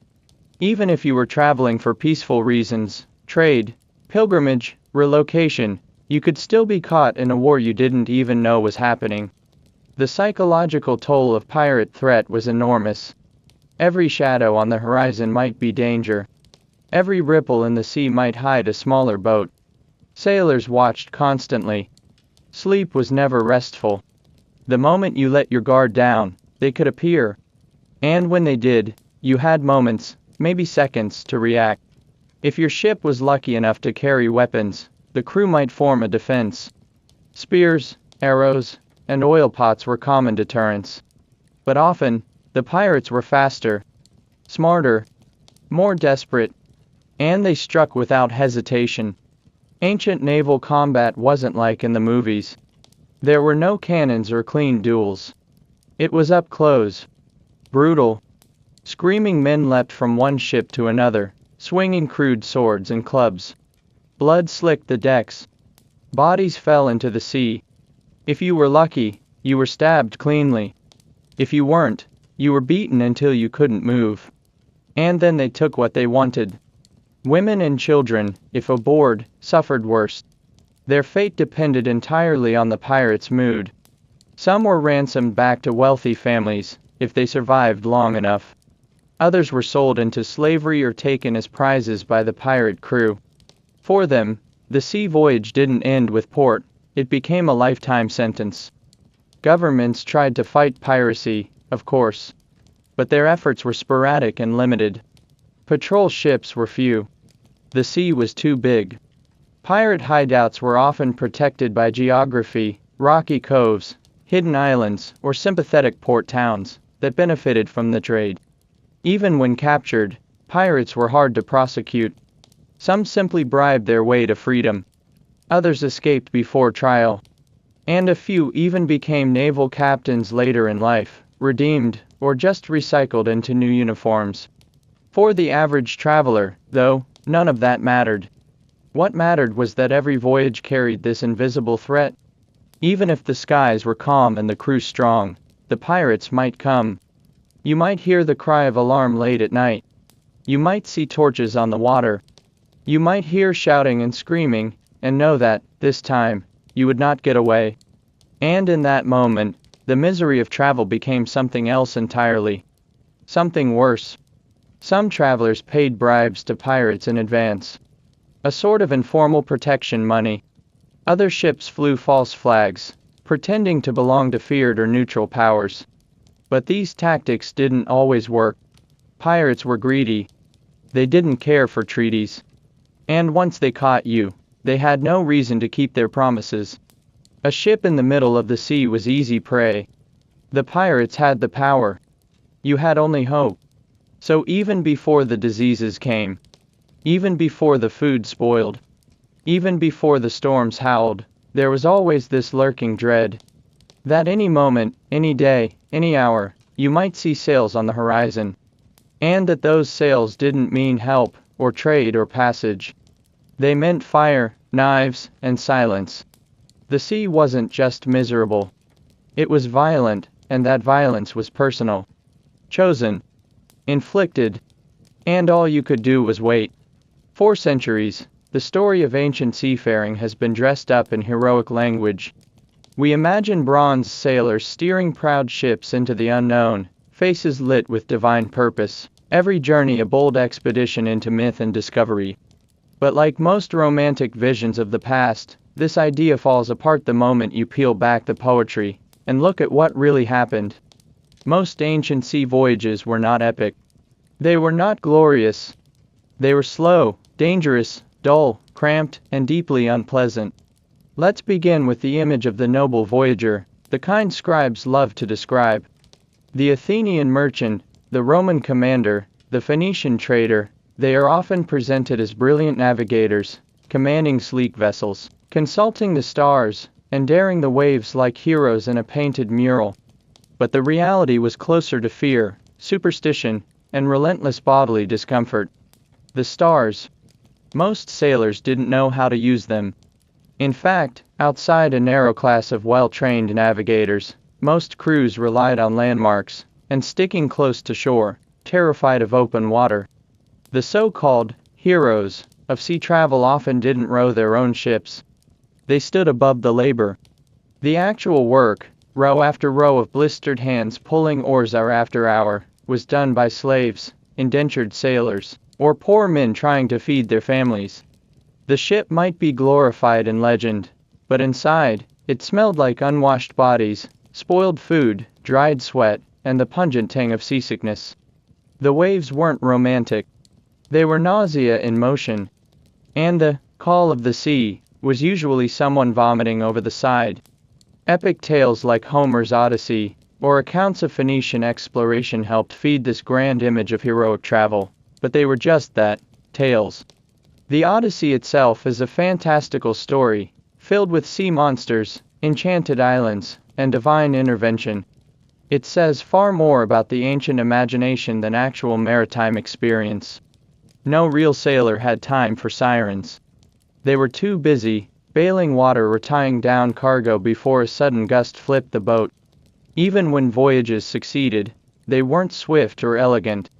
Even if you were traveling for peaceful reasons, trade, pilgrimage, relocation, you could still be caught in a war you didn't even know was happening. The psychological toll of pirate threat was enormous. Every shadow on the horizon might be danger. Every ripple in the sea might hide a smaller boat. Sailors watched constantly. Sleep was never restful. The moment you let your guard down, they could appear. And when they did, you had moments, maybe seconds, to react. If your ship was lucky enough to carry weapons, the crew might form a defense. Spears, arrows, and oil pots were common deterrents. But often, the pirates were faster, smarter, more desperate, and they struck without hesitation. Ancient naval combat wasn't like in the movies. There were no cannons or clean duels. It was up close, brutal, Screaming men leapt from one ship to another, swinging crude swords and clubs. Blood slicked the decks. Bodies fell into the sea. If you were lucky, you were stabbed cleanly. If you weren't, you were beaten until you couldn't move. And then they took what they wanted. Women and children, if aboard, suffered worse. Their fate depended entirely on the pirates' mood. Some were ransomed back to wealthy families, if they survived long enough. Others were sold into slavery or taken as prizes by the pirate crew. For them, the sea voyage didn't end with port, it became a lifetime sentence. Governments tried to fight piracy, of course. But their efforts were sporadic and limited. Patrol ships were few. The sea was too big. Pirate hideouts were often protected by geography, rocky coves, hidden islands, or sympathetic port towns that benefited from the trade. Even when captured, pirates were hard to prosecute. Some simply bribed their way to freedom. Others escaped before trial. And a few even became naval captains later in life, redeemed, or just recycled into new uniforms. For the average traveler, though, none of that mattered. What mattered was that every voyage carried this invisible threat. Even if the skies were calm and the crew strong, the pirates might come. You might hear the cry of alarm late at night. You might see torches on the water. You might hear shouting and screaming, and know that, this time, you would not get away. And in that moment, the misery of travel became something else entirely. Something worse. Some travelers paid bribes to pirates in advance. A sort of informal protection money. Other ships flew false flags, pretending to belong to feared or neutral powers. But these tactics didn't always work. Pirates were greedy. They didn't care for treaties. And once they caught you, they had no reason to keep their promises. A ship in the middle of the sea was easy prey. The pirates had the power. You had only hope. So even before the diseases came, even before the food spoiled, even before the storms howled, there was always this lurking dread. That any moment, any day, any hour, you might see sails on the horizon. And that those sails didn't mean help, or trade or passage. They meant fire, knives, and silence. The sea wasn't just miserable. It was violent, and that violence was personal. Chosen. Inflicted. And all you could do was wait. For centuries, the story of ancient seafaring has been dressed up in heroic language. We imagine bronze sailors steering proud ships into the unknown, faces lit with divine purpose, every journey a bold expedition into myth and discovery. But like most romantic visions of the past, this idea falls apart the moment you peel back the poetry and look at what really happened. Most ancient sea voyages were not epic. They were not glorious. They were slow, dangerous, dull, cramped, and deeply unpleasant. Let's begin with the image of the noble voyager, the kind scribes love to describe. The Athenian merchant, the Roman commander, the Phoenician trader, they are often presented as brilliant navigators, commanding sleek vessels, consulting the stars, and daring the waves like heroes in a painted mural. But the reality was closer to fear, superstition, and relentless bodily discomfort. The stars. Most sailors didn't know how to use them. In fact, outside a narrow class of well-trained navigators, most crews relied on landmarks, and sticking close to shore, terrified of open water. The so-called heroes of sea travel often didn't row their own ships. They stood above the labor. The actual work, row after row of blistered hands pulling oars hour after hour, was done by slaves, indentured sailors, or poor men trying to feed their families. The ship might be glorified in legend, but inside, it smelled like unwashed bodies, spoiled food, dried sweat, and the pungent tang of seasickness. The waves weren't romantic. They were nausea in motion. And the call of the sea was usually someone vomiting over the side. Epic tales like Homer's Odyssey, or accounts of Phoenician exploration helped feed this grand image of heroic travel, but they were just that, tales. The Odyssey itself is a fantastical story, filled with sea monsters, enchanted islands, and divine intervention. It says far more about the ancient imagination than actual maritime experience. No real sailor had time for sirens. They were too busy, bailing water or tying down cargo before a sudden gust flipped the boat. Even when voyages succeeded, they weren't swift or elegant.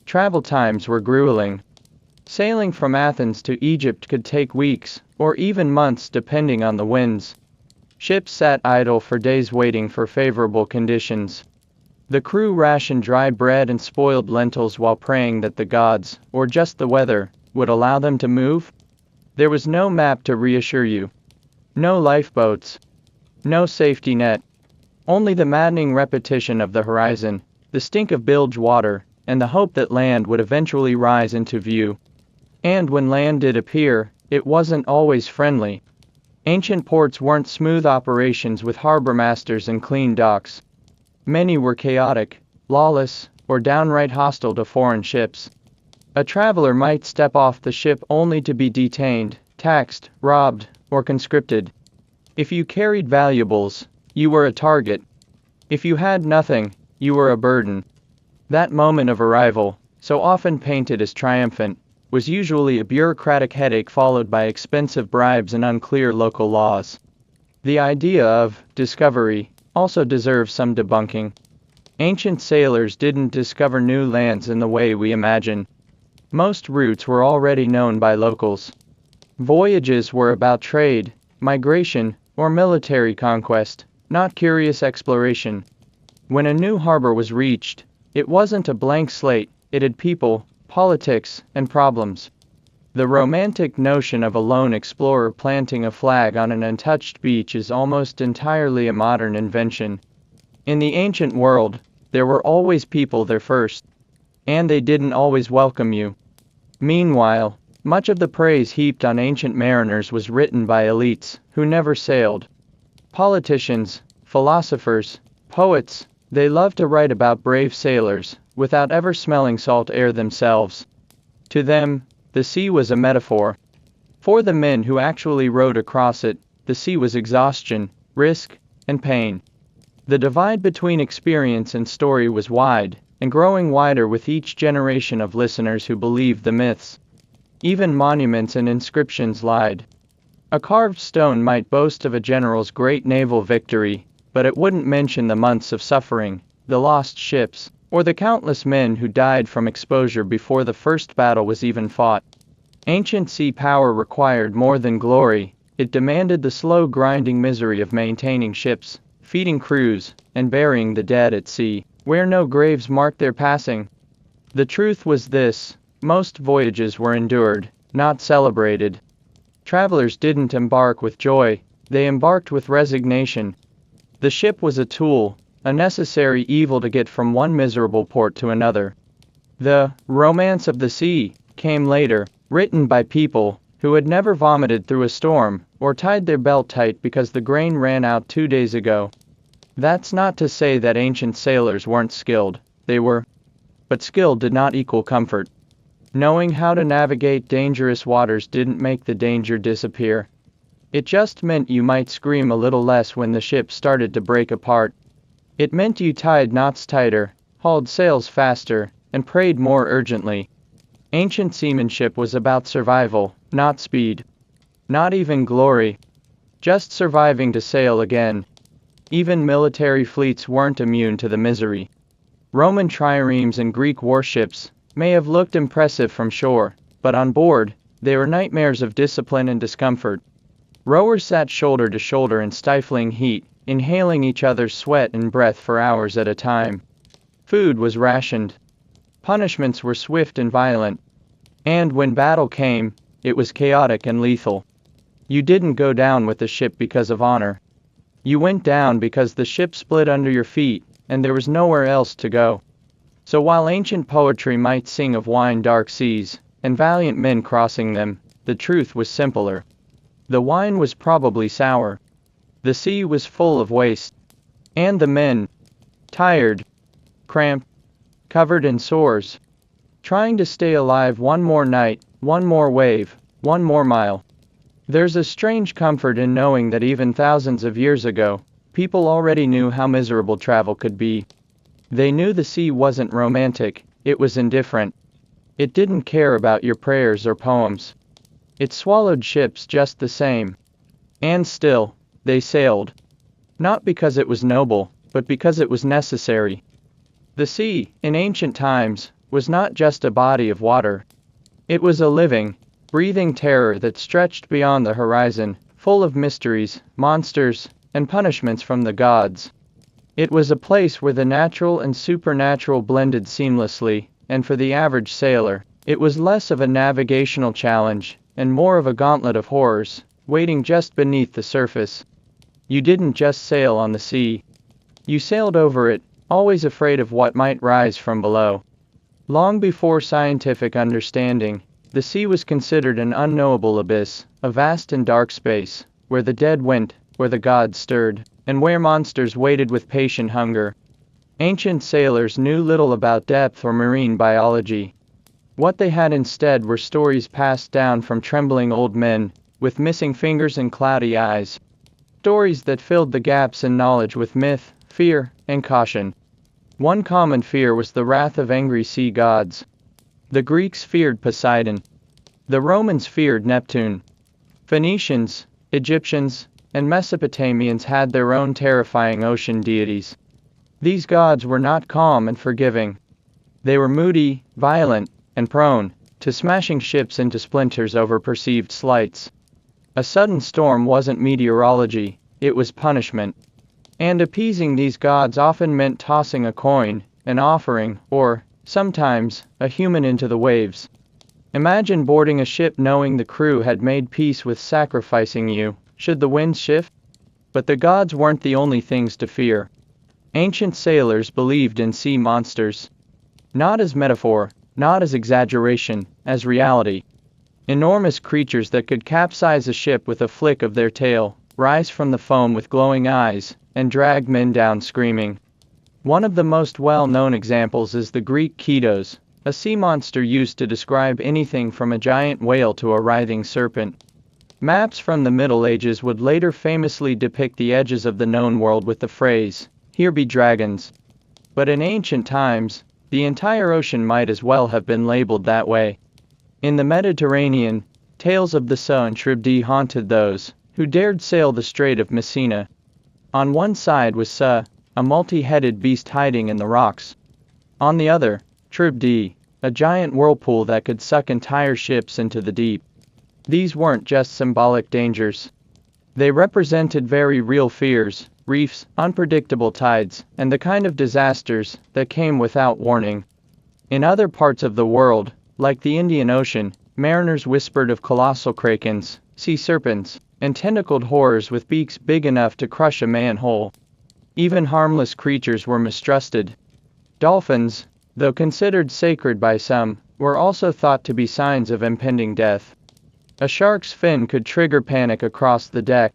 Travel times were grueling. Sailing from Athens to Egypt could take weeks, or even months depending on the winds. Ships sat idle for days waiting for favorable conditions. The crew rationed dry bread and spoiled lentils while praying that the gods, or just the weather, would allow them to move. There was no map to reassure you. No lifeboats. No safety net. Only the maddening repetition of the horizon, the stink of bilge water, and the hope that land would eventually rise into view. And when land did appear, it wasn't always friendly. Ancient ports weren't smooth operations with harbor masters and clean docks. Many were chaotic, lawless, or downright hostile to foreign ships. A traveler might step off the ship only to be detained, taxed, robbed, or conscripted. If you carried valuables, you were a target. If you had nothing, you were a burden. That moment of arrival, so often painted as triumphant, was usually a bureaucratic headache followed by expensive bribes and unclear local laws. The idea of discovery also deserves some debunking. Ancient sailors didn't discover new lands in the way we imagine. Most routes were already known by locals. Voyages were about trade, migration, or military conquest, not curious exploration. When a new harbor was reached, it wasn't a blank slate, it had people, politics, and problems. The romantic notion of a lone explorer planting a flag on an untouched beach is almost entirely a modern invention. In the ancient world, there were always people there first. And they didn't always welcome you. Meanwhile, much of the praise heaped on ancient mariners was written by elites who never sailed. Politicians, philosophers, poets, they loved to write about brave sailors, without ever smelling salt air themselves. To them, the sea was a metaphor. For the men who actually rowed across it, the sea was exhaustion, risk, and pain. The divide between experience and story was wide, and growing wider with each generation of listeners who believed the myths. Even monuments and inscriptions lied. A carved stone might boast of a general's great naval victory, but it wouldn't mention the months of suffering, the lost ships, or the countless men who died from exposure before the first battle was even fought. Ancient sea power required more than glory, it demanded the slow grinding misery of maintaining ships, feeding crews, and burying the dead at sea, where no graves marked their passing. The truth was this: most voyages were endured, not celebrated. Travelers didn't embark with joy, they embarked with resignation. The ship was a tool, a necessary evil to get from one miserable port to another. The romance of the sea came later, written by people who had never vomited through a storm, or tied their belt tight because the grain ran out 2 days ago. That's not to say that ancient sailors weren't skilled, they were. But skill did not equal comfort. Knowing how to navigate dangerous waters didn't make the danger disappear. It just meant you might scream a little less when the ship started to break apart. It meant you tied knots tighter, hauled sails faster, and prayed more urgently. Ancient seamanship was about survival, not speed. Not even glory. Just surviving to sail again. Even military fleets weren't immune to the misery. Roman triremes and Greek warships may have looked impressive from shore, but on board, they were nightmares of discipline and discomfort. Rowers sat shoulder to shoulder in stifling heat, inhaling each other's sweat and breath for hours at a time. Food was rationed. Punishments were swift and violent. And when battle came, it was chaotic and lethal. You didn't go down with the ship because of honor. You went down because the ship split under your feet, and there was nowhere else to go. So while ancient poetry might sing of wine dark seas, and valiant men crossing them, the truth was simpler. The wine was probably sour. The sea was full of waste. And the men, tired, cramped, covered in sores, trying to stay alive one more night, one more wave, one more mile. There's a strange comfort in knowing that even thousands of years ago, People already knew how miserable travel could be. They knew the sea wasn't romantic, it was indifferent. It didn't care about your prayers or poems. It swallowed ships just the same. And still, they sailed. Not because it was noble, but because it was necessary. The sea, in ancient times, was not just a body of water. It was a living, breathing terror that stretched beyond the horizon, full of mysteries, monsters, and punishments from the gods. It was a place where the natural and supernatural blended seamlessly, and for the average sailor, it was less of a navigational challenge, and more of a gauntlet of horrors, waiting just beneath the surface. You didn't just sail on the sea. You sailed over it, always afraid of what might rise from below. Long before scientific understanding, the sea was considered an unknowable abyss, a vast and dark space, where the dead went, where the gods stirred, and where monsters waited with patient hunger. Ancient sailors knew little about depth or marine biology. What they had instead were stories passed down from trembling old men, with missing fingers and cloudy eyes. Stories that filled the gaps in knowledge with myth, fear, and caution. One common fear was the wrath of angry sea gods. The Greeks feared Poseidon. The Romans feared Neptune. Phoenicians, Egyptians, and Mesopotamians had their own terrifying ocean deities. These gods were not calm and forgiving. They were moody, violent, and prone to smashing ships into splinters over perceived slights. A sudden storm wasn't meteorology, it was punishment. And appeasing these gods often meant tossing a coin, an offering, or, sometimes, a human into the waves. Imagine boarding a ship knowing the crew had made peace with sacrificing you, should the winds shift. But the gods weren't the only things to fear. Ancient sailors believed in sea monsters. Not as metaphor, not as exaggeration, as reality. Enormous creatures that could capsize a ship with a flick of their tail, rise from the foam with glowing eyes, and drag men down screaming. One of the most well-known examples is the Greek Ketos, a sea monster used to describe anything from a giant whale to a writhing serpent. Maps from the Middle Ages would later famously depict the edges of the known world with the phrase, "Here be dragons." But in ancient times, the entire ocean might as well have been labeled that way. In the Mediterranean, tales of the Sa and Charybdis haunted those who dared sail the Strait of Messina. On one side was Sa, a multi-headed beast hiding in the rocks. On the other, Charybdis, a giant whirlpool that could suck entire ships into the deep. These weren't just symbolic dangers. They represented very real fears, reefs, unpredictable tides, and the kind of disasters that came without warning. In other parts of the world, like the Indian Ocean, mariners whispered of colossal krakens, sea serpents, and tentacled horrors with beaks big enough to crush a man whole. Even harmless creatures were mistrusted. Dolphins, though considered sacred by some, were also thought to be signs of impending death. A shark's fin could trigger panic across the deck.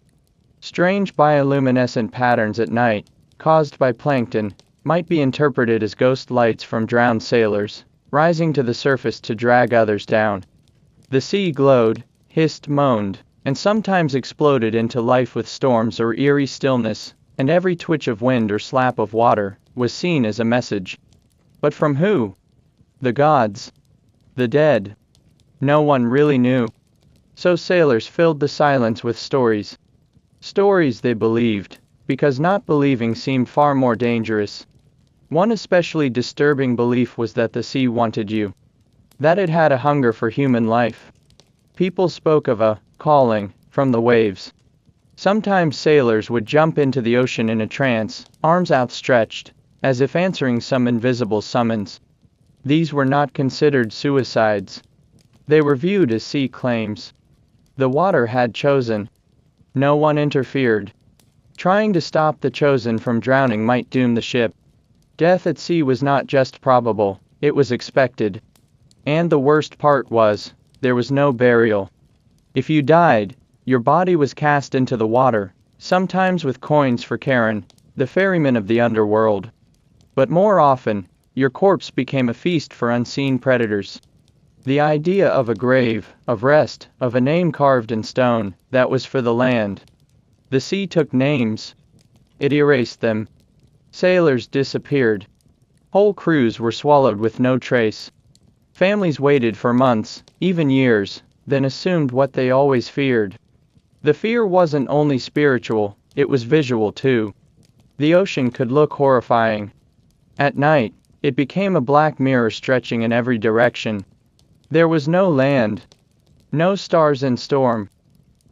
Strange bioluminescent patterns at night, caused by plankton, might be interpreted as ghost lights from drowned sailors, rising to the surface to drag others down. The sea glowed, hissed, moaned, and sometimes exploded into life with storms or eerie stillness, and every twitch of wind or slap of water was seen as a message. But from who? The gods? The dead? No one really knew. So sailors filled the silence with stories. Stories they believed, because not believing seemed far more dangerous. One especially disturbing belief was that the sea wanted you. That it had a hunger for human life. People spoke of a calling from the waves. Sometimes sailors would jump into the ocean in a trance, arms outstretched, as if answering some invisible summons. These were not considered suicides. They were viewed as sea claims. The water had chosen. No one interfered. Trying to stop the chosen from drowning might doom the ship. Death at sea was not just probable, it was expected. And the worst part was, there was no burial. If you died, your body was cast into the water, sometimes with coins for Charon, the ferryman of the underworld. But more often, your corpse became a feast for unseen predators. The idea of a grave, of rest, of a name carved in stone, that was for the land. The sea took names. It erased them. Sailors disappeared. Whole crews were swallowed with no trace. Families waited for months, even years, then assumed what they always feared. The fear wasn't only spiritual, it was visual too. The ocean could look horrifying. At night, it became a black mirror stretching in every direction. There was no land. No stars in storm.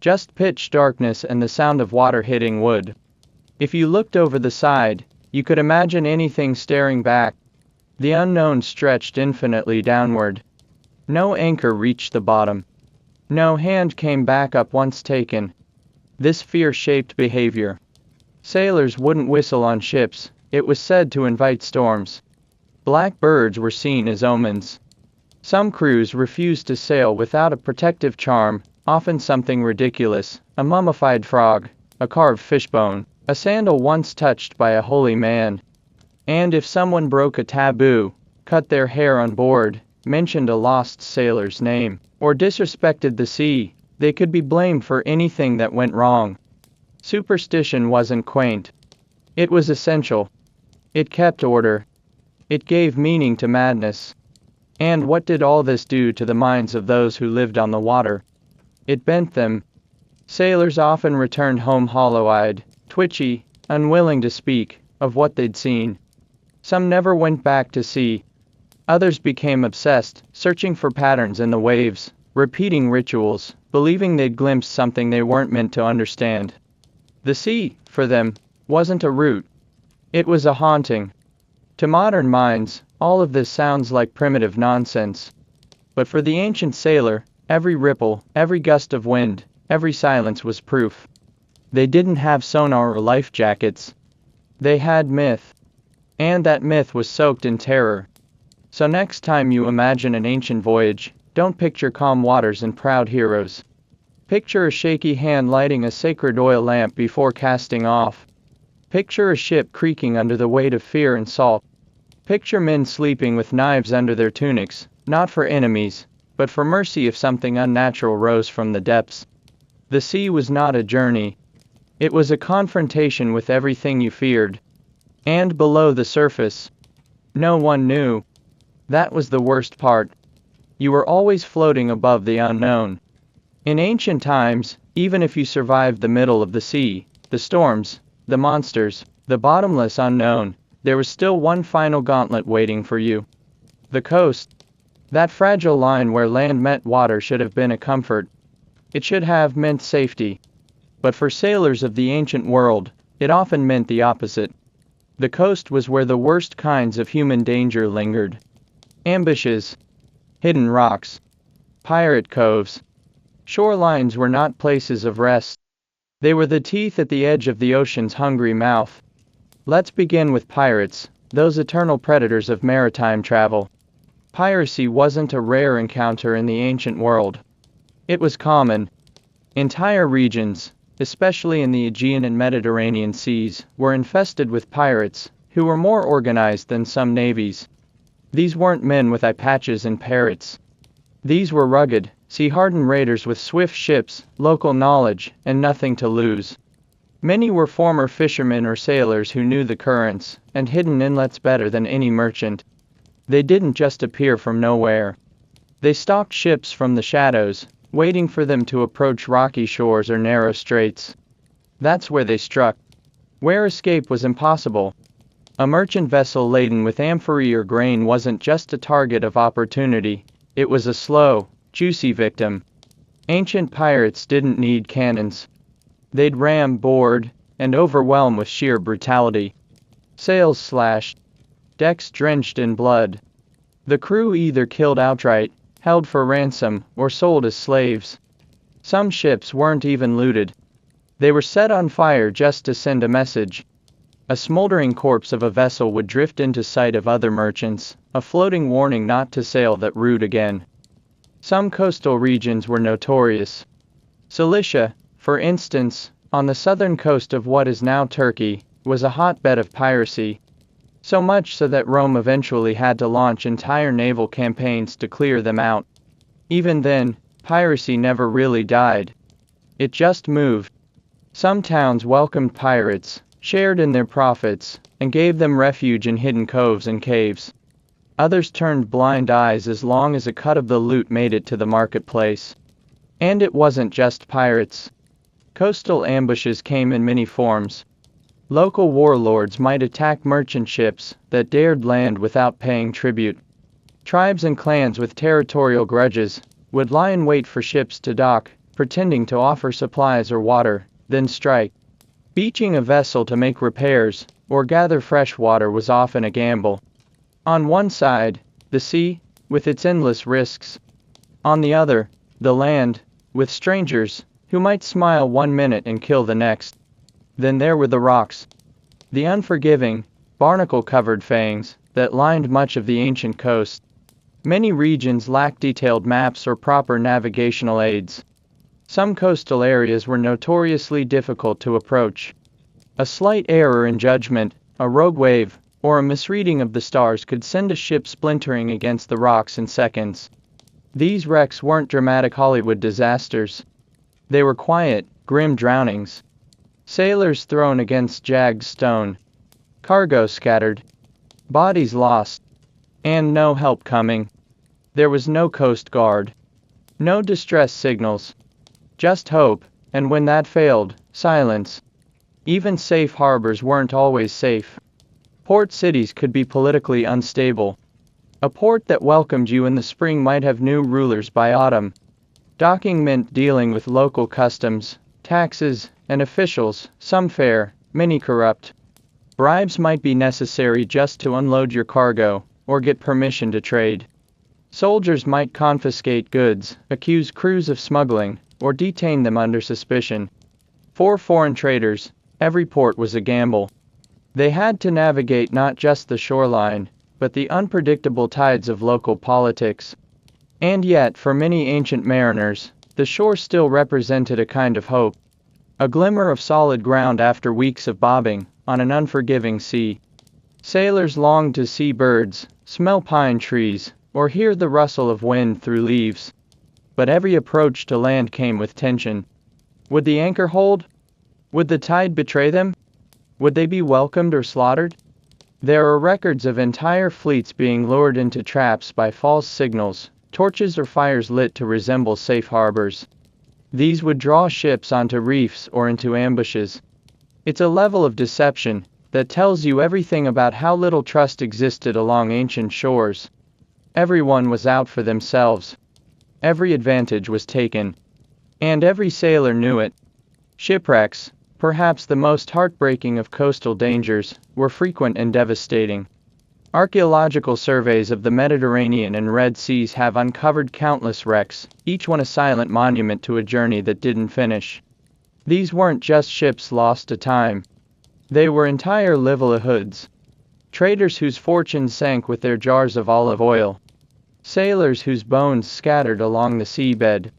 Just pitch darkness and the sound of water hitting wood. If you looked over the side, you could imagine anything staring back. The unknown stretched infinitely downward. No anchor reached the bottom. No hand came back up once taken. This fear shaped behavior. Sailors wouldn't whistle on ships, it was said to invite storms. Black birds were seen as omens. Some crews refused to sail without a protective charm, often something ridiculous, a mummified frog, a carved fishbone, a sandal once touched by a holy man. And if someone broke a taboo, cut their hair on board, mentioned a lost sailor's name, or disrespected the sea, they could be blamed for anything that went wrong. Superstition wasn't quaint. It was essential. It kept order. It gave meaning to madness. And what did all this do to the minds of those who lived on the water? It bent them. Sailors often returned home hollow-eyed, twitchy, unwilling to speak of what they'd seen. Some never went back to sea. Others became obsessed, searching for patterns in the waves, repeating rituals, believing they'd glimpsed something they weren't meant to understand. The sea, for them, wasn't a route. It was a haunting. To modern minds, all of this sounds like primitive nonsense. But for the ancient sailor, every ripple, every gust of wind, every silence was proof. They didn't have sonar or life jackets. They had myth. And that myth was soaked in terror. So next time you imagine an ancient voyage, don't picture calm waters and proud heroes. Picture a shaky hand lighting a sacred oil lamp before casting off. Picture a ship creaking under the weight of fear and salt. Picture men sleeping with knives under their tunics, not for enemies, but for mercy if something unnatural rose from the depths. The sea was not a journey. It was a confrontation with everything you feared. And below the surface, no one knew. That was the worst part. You were always floating above the unknown. In ancient times, even if you survived the middle of the sea, the storms, the monsters, the bottomless unknown, there was still one final gauntlet waiting for you. The coast. That fragile line where land met water should have been a comfort. It should have meant safety. But for sailors of the ancient world, it often meant the opposite. The coast was where the worst kinds of human danger lingered. Ambushes. Hidden rocks. Pirate coves. Shorelines were not places of rest. They were the teeth at the edge of the ocean's hungry mouth. Let's begin with pirates, those eternal predators of maritime travel. Piracy wasn't a rare encounter in the ancient world. It was common. Entire regions, especially in the Aegean and Mediterranean seas, were infested with pirates, who were more organized than some navies. These weren't men with eye patches and parrots. These were rugged, sea-hardened raiders with swift ships, local knowledge, and nothing to lose. Many were former fishermen or sailors who knew the currents and hidden inlets better than any merchant. They didn't just appear from nowhere. They stalked ships from the shadows, waiting for them to approach rocky shores or narrow straits. That's where they struck. Where escape was impossible. A merchant vessel laden with amphorae or grain wasn't just a target of opportunity, it was a slow, juicy victim. Ancient pirates didn't need cannons. They'd ram, board, and overwhelm with sheer brutality. Sails slashed. Decks drenched in blood. The crew either killed outright, held for ransom, or sold as slaves. Some ships weren't even looted. They were set on fire just to send a message. A smoldering corpse of a vessel would drift into sight of other merchants, a floating warning not to sail that route again. Some coastal regions were notorious. Cilicia, for instance, on the southern coast of what is now Turkey, was a hotbed of piracy. So much so that Rome eventually had to launch entire naval campaigns to clear them out. Even then, piracy never really died. It just moved. Some towns welcomed pirates, shared in their profits, and gave them refuge in hidden coves and caves. Others turned blind eyes as long as a cut of the loot made it to the marketplace. And it wasn't just pirates. Coastal ambushes came in many forms. Local warlords might attack merchant ships that dared land without paying tribute. Tribes and clans with territorial grudges would lie in wait for ships to dock, pretending to offer supplies or water, then strike. Beaching a vessel to make repairs or gather fresh water was often a gamble. On one side, the sea, with its endless risks. On the other, the land, with strangers who might smile one minute and kill the next. Then there were the rocks. The unforgiving, barnacle-covered fangs that lined much of the ancient coast. Many regions lacked detailed maps or proper navigational aids. Some coastal areas were notoriously difficult to approach. A slight error in judgment, a rogue wave, or a misreading of the stars could send a ship splintering against the rocks in seconds. These wrecks weren't dramatic Hollywood disasters. They were quiet, grim drownings. Sailors thrown against jagged stone. Cargo scattered. Bodies lost. And no help coming. There was no coast guard. No distress signals. Just hope, and when that failed, silence. Even safe harbors weren't always safe. Port cities could be politically unstable. A port that welcomed you in the spring might have new rulers by autumn. Docking meant dealing with local customs, taxes, and officials, some fair, many corrupt. Bribes might be necessary just to unload your cargo, or get permission to trade. Soldiers might confiscate goods, accuse crews of smuggling, or detain them under suspicion. For foreign traders, every port was a gamble. They had to navigate not just the shoreline, but the unpredictable tides of local politics. And yet, for many ancient mariners, the shore still represented a kind of hope. A glimmer of solid ground after weeks of bobbing on an unforgiving sea. Sailors longed to see birds, smell pine trees, or hear the rustle of wind through leaves. But every approach to land came with tension. Would the anchor hold? Would the tide betray them? Would they be welcomed or slaughtered? There are records of entire fleets being lured into traps by false signals, torches or fires lit to resemble safe harbors. These would draw ships onto reefs or into ambushes. It's a level of deception that tells you everything about how little trust existed along ancient shores. Everyone was out for themselves. Every advantage was taken. And every sailor knew it. Shipwrecks, perhaps the most heartbreaking of coastal dangers, were frequent and devastating. Archaeological surveys of the Mediterranean and Red Seas have uncovered countless wrecks, each one a silent monument to a journey that didn't finish. These weren't just ships lost to time. They were entire livelihoods. Traders whose fortunes sank with their jars of olive oil. Sailors whose bones scattered along the seabed.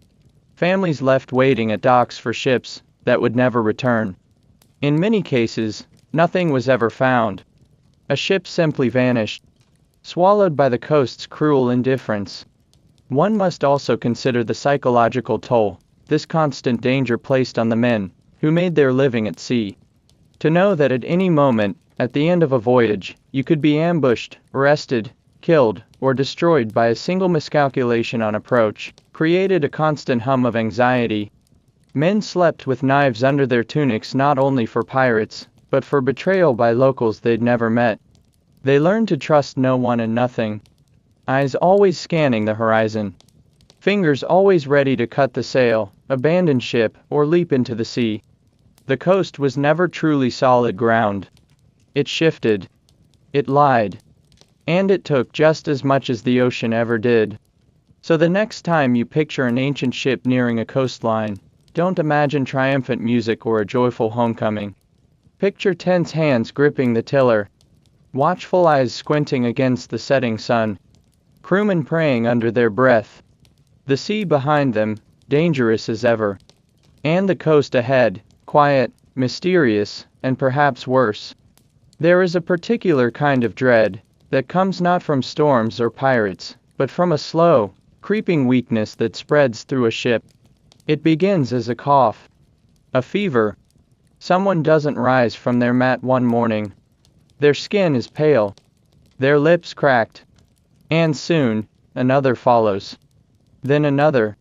Families left waiting at docks for ships that would never return. In many cases, nothing was ever found. A ship simply vanished, swallowed by the coast's cruel indifference. One must also consider the psychological toll this constant danger placed on the men who made their living at sea. To know that at any moment, at the end of a voyage, you could be ambushed, arrested, killed, or destroyed by a single miscalculation on approach, created a constant hum of anxiety. Men slept with knives under their tunics not only for pirates, but for betrayal by locals they'd never met. They learned to trust no one and nothing. Eyes always scanning the horizon. Fingers always ready to cut the sail, abandon ship, or leap into the sea. The coast was never truly solid ground. It shifted. It lied. And it took just as much as the ocean ever did. So the next time you picture an ancient ship nearing a coastline, don't imagine triumphant music or a joyful homecoming. Picture tense hands gripping the tiller. Watchful eyes squinting against the setting sun. Crewmen praying under their breath. The sea behind them, dangerous as ever. And the coast ahead, quiet, mysterious, and perhaps worse. There is a particular kind of dread that comes not from storms or pirates, but from a slow, creeping weakness that spreads through a ship. It begins as a cough, a fever, Someone doesn't rise from their mat one morning. Their skin is pale, their lips cracked, and soon, another follows. Then another.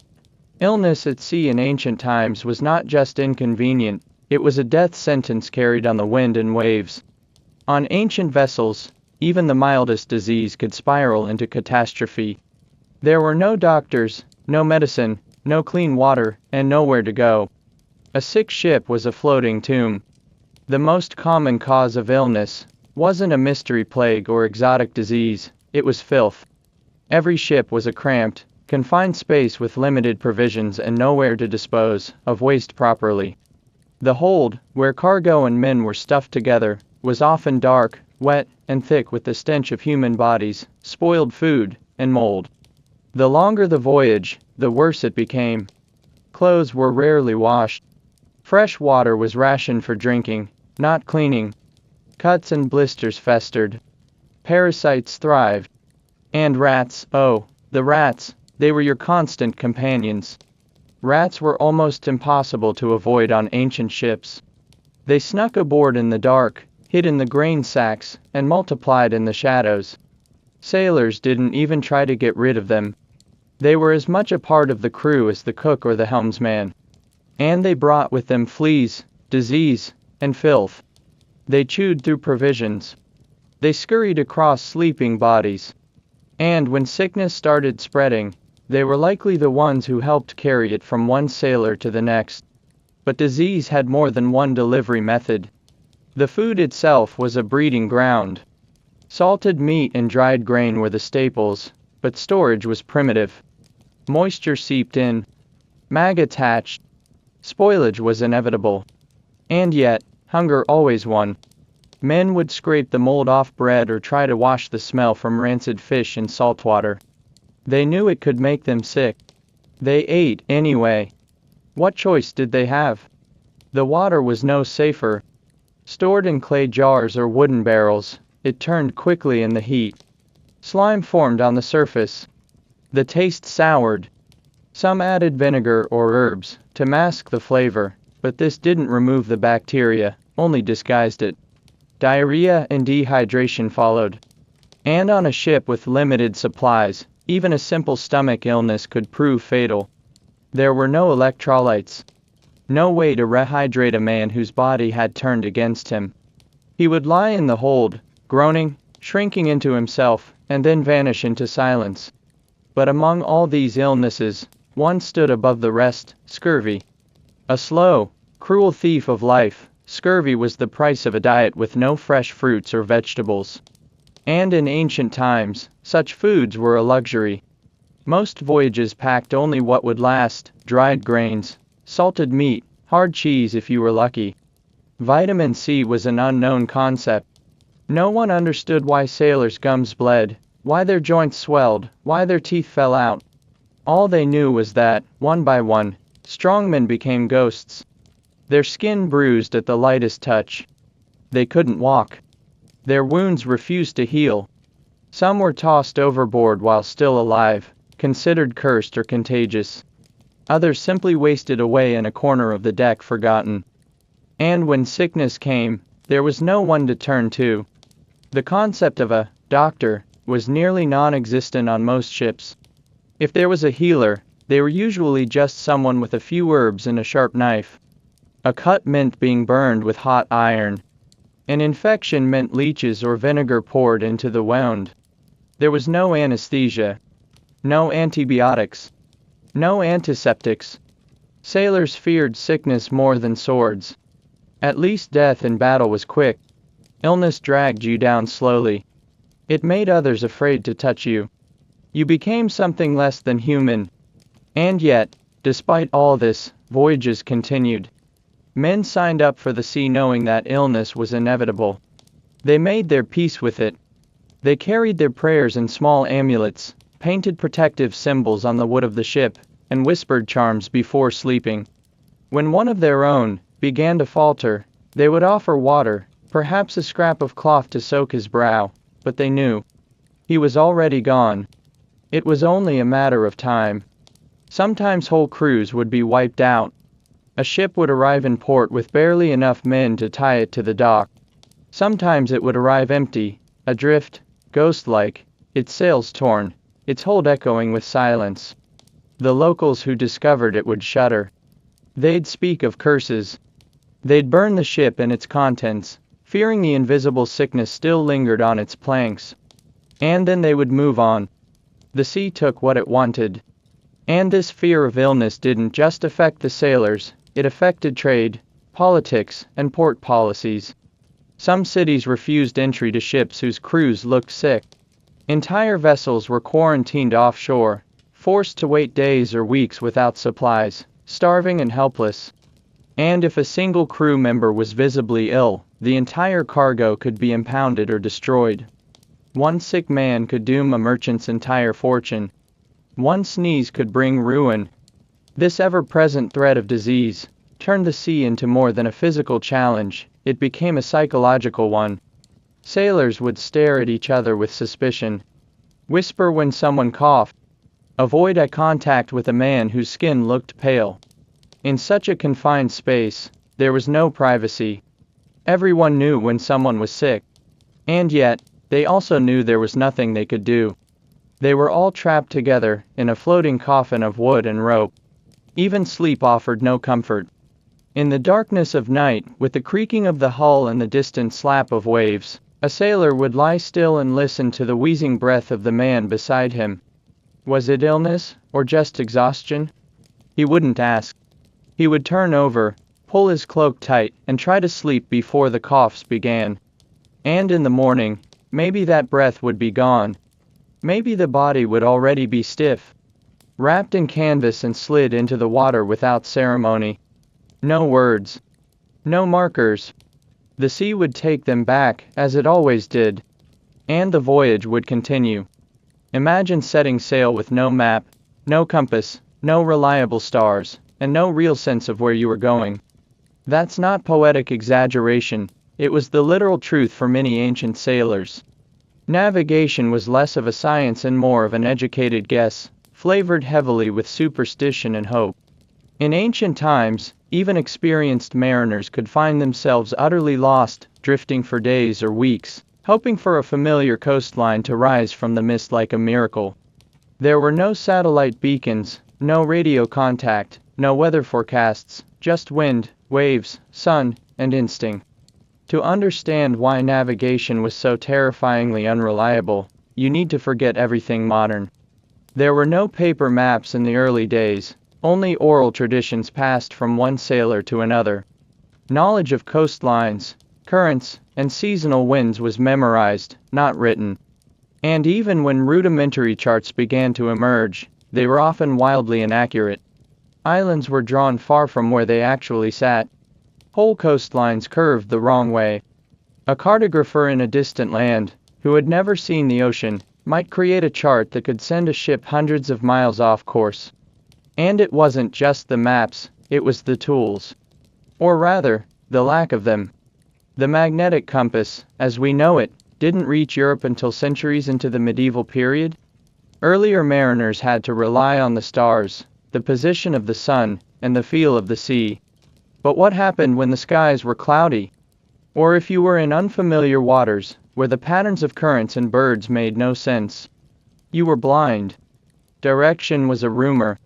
Illness at sea in ancient times was not just inconvenient, it was a death sentence carried on the wind and waves. On ancient vessels, even the mildest disease could spiral into catastrophe. There were no doctors, no medicine, no clean water, and nowhere to go. A sick ship was a floating tomb. The most common cause of illness wasn't a mystery plague or exotic disease, it was filth. Every ship was a cramped, confined space with limited provisions and nowhere to dispose of waste properly. The hold, where cargo and men were stuffed together, was often dark, wet, and thick with the stench of human bodies, spoiled food, and mold. The longer the voyage, the worse it became. Clothes were rarely washed. Fresh water was rationed for drinking, not cleaning. Cuts and blisters festered. Parasites thrived. And rats, oh, the rats, they were your constant companions. Rats were almost impossible to avoid on ancient ships. They snuck aboard in the dark, hid in the grain sacks, and multiplied in the shadows. Sailors didn't even try to get rid of them. They were as much a part of the crew as the cook or the helmsman. And they brought with them fleas, disease, and filth. They chewed through provisions. They scurried across sleeping bodies. And when sickness started spreading, they were likely the ones who helped carry it from one sailor to the next. But disease had more than one delivery method. The food itself was a breeding ground. Salted meat and dried grain were the staples, but storage was primitive. Moisture seeped in. Maggots hatched. Spoilage was inevitable. And yet, hunger always won. Men would scrape the mold off bread or try to wash the smell from rancid fish in salt water. They knew it could make them sick. They ate anyway. What choice did they have? The water was no safer. Stored in clay jars or wooden barrels, it turned quickly in the heat. Slime formed on the surface. The taste soured. Some added vinegar or herbs to mask the flavor, but this didn't remove the bacteria, only disguised it. Diarrhea and dehydration followed. And on a ship with limited supplies, even a simple stomach illness could prove fatal. There were no electrolytes. No way to rehydrate a man whose body had turned against him. He would lie in the hold, groaning, shrinking into himself, and then vanish into silence. But among all these illnesses, one stood above the rest: scurvy. A slow, cruel thief of life, scurvy was the price of a diet with no fresh fruits or vegetables. And in ancient times, such foods were a luxury. Most voyages packed only what would last: dried grains, salted meat, hard cheese if you were lucky. Vitamin C was an unknown concept. No one understood why sailors' gums bled, why their joints swelled, why their teeth fell out. All they knew was that, one by one, strongmen became ghosts. Their skin bruised at the lightest touch. They couldn't walk. Their wounds refused to heal. Some were tossed overboard while still alive, considered cursed or contagious. Others simply wasted away in a corner of the deck forgotten. And when sickness came, there was no one to turn to. The concept of a doctor was nearly non-existent on most ships. If there was a healer, they were usually just someone with a few herbs and a sharp knife. A cut meant being burned with hot iron. An infection meant leeches or vinegar poured into the wound. There was no anesthesia. No antibiotics. No antiseptics. Sailors feared sickness more than swords. At least death in battle was quick. Illness dragged you down slowly. It made others afraid to touch you. You became something less than human. And yet, despite all this, voyages continued. Men signed up for the sea knowing that illness was inevitable. They made their peace with it. They carried their prayers in small amulets, painted protective symbols on the wood of the ship, and whispered charms before sleeping. When one of their own began to falter, they would offer water, perhaps a scrap of cloth to soak his brow, but they knew he was already gone. It was only a matter of time. Sometimes whole crews would be wiped out. A ship would arrive in port with barely enough men to tie it to the dock. Sometimes it would arrive empty, adrift, ghost-like, its sails torn, its hold echoing with silence. The locals who discovered it would shudder. They'd speak of curses. They'd burn the ship and its contents, fearing the invisible sickness still lingered on its planks. And then they would move on. The sea took what it wanted. And this fear of illness didn't just affect the sailors, it affected trade, politics, and port policies. Some cities refused entry to ships whose crews looked sick. Entire vessels were quarantined offshore, forced to wait days or weeks without supplies, starving and helpless. And if a single crew member was visibly ill, the entire cargo could be impounded or destroyed. One sick man could doom a merchant's entire fortune. One sneeze could bring ruin. This ever-present threat of disease turned the sea into more than a physical challenge, it became a psychological one. Sailors would stare at each other with suspicion, whisper when someone coughed, avoid eye contact with a man whose skin looked pale. In such a confined space, there was no privacy. Everyone knew when someone was sick. And yet, they also knew there was nothing they could do. They were all trapped together in a floating coffin of wood and rope. Even sleep offered no comfort. In the darkness of night, with the creaking of the hull and the distant slap of waves, a sailor would lie still and listen to the wheezing breath of the man beside him. Was it illness, or just exhaustion? He wouldn't ask. He would turn over, pull his cloak tight, and try to sleep before the coughs began. And in the morning, maybe that breath would be gone. Maybe the body would already be stiff, wrapped in canvas and slid into the water without ceremony. No words. No markers. The sea would take them back, as it always did. And the voyage would continue. Imagine setting sail with no map, no compass, no reliable stars, and no real sense of where you were going. That's not poetic exaggeration, it was the literal truth for many ancient sailors. Navigation was less of a science and more of an educated guess, flavored heavily with superstition and hope. In ancient times, even experienced mariners could find themselves utterly lost, drifting for days or weeks, hoping for a familiar coastline to rise from the mist like a miracle. There were no satellite beacons, no radio contact, no weather forecasts, just wind, waves, sun, and instinct. To understand why navigation was so terrifyingly unreliable, you need to forget everything modern. There were no paper maps in the early days, only oral traditions passed from one sailor to another. Knowledge of coastlines, currents, and seasonal winds was memorized, not written. And even when rudimentary charts began to emerge, they were often wildly inaccurate. Islands were drawn far from where they actually sat. Whole coastlines curved the wrong way. A cartographer in a distant land, who had never seen the ocean, might create a chart that could send a ship hundreds of miles off course. And it wasn't just the maps, it was the tools. Or rather, the lack of them. The magnetic compass, as we know it, didn't reach Europe until centuries into the medieval period. Earlier mariners had to rely on the stars, the position of the sun, and the feel of the sea. But what happened when the skies were cloudy? Or if you were in unfamiliar waters, where the patterns of currents and birds made no sense? You were blind. Direction was a rumor.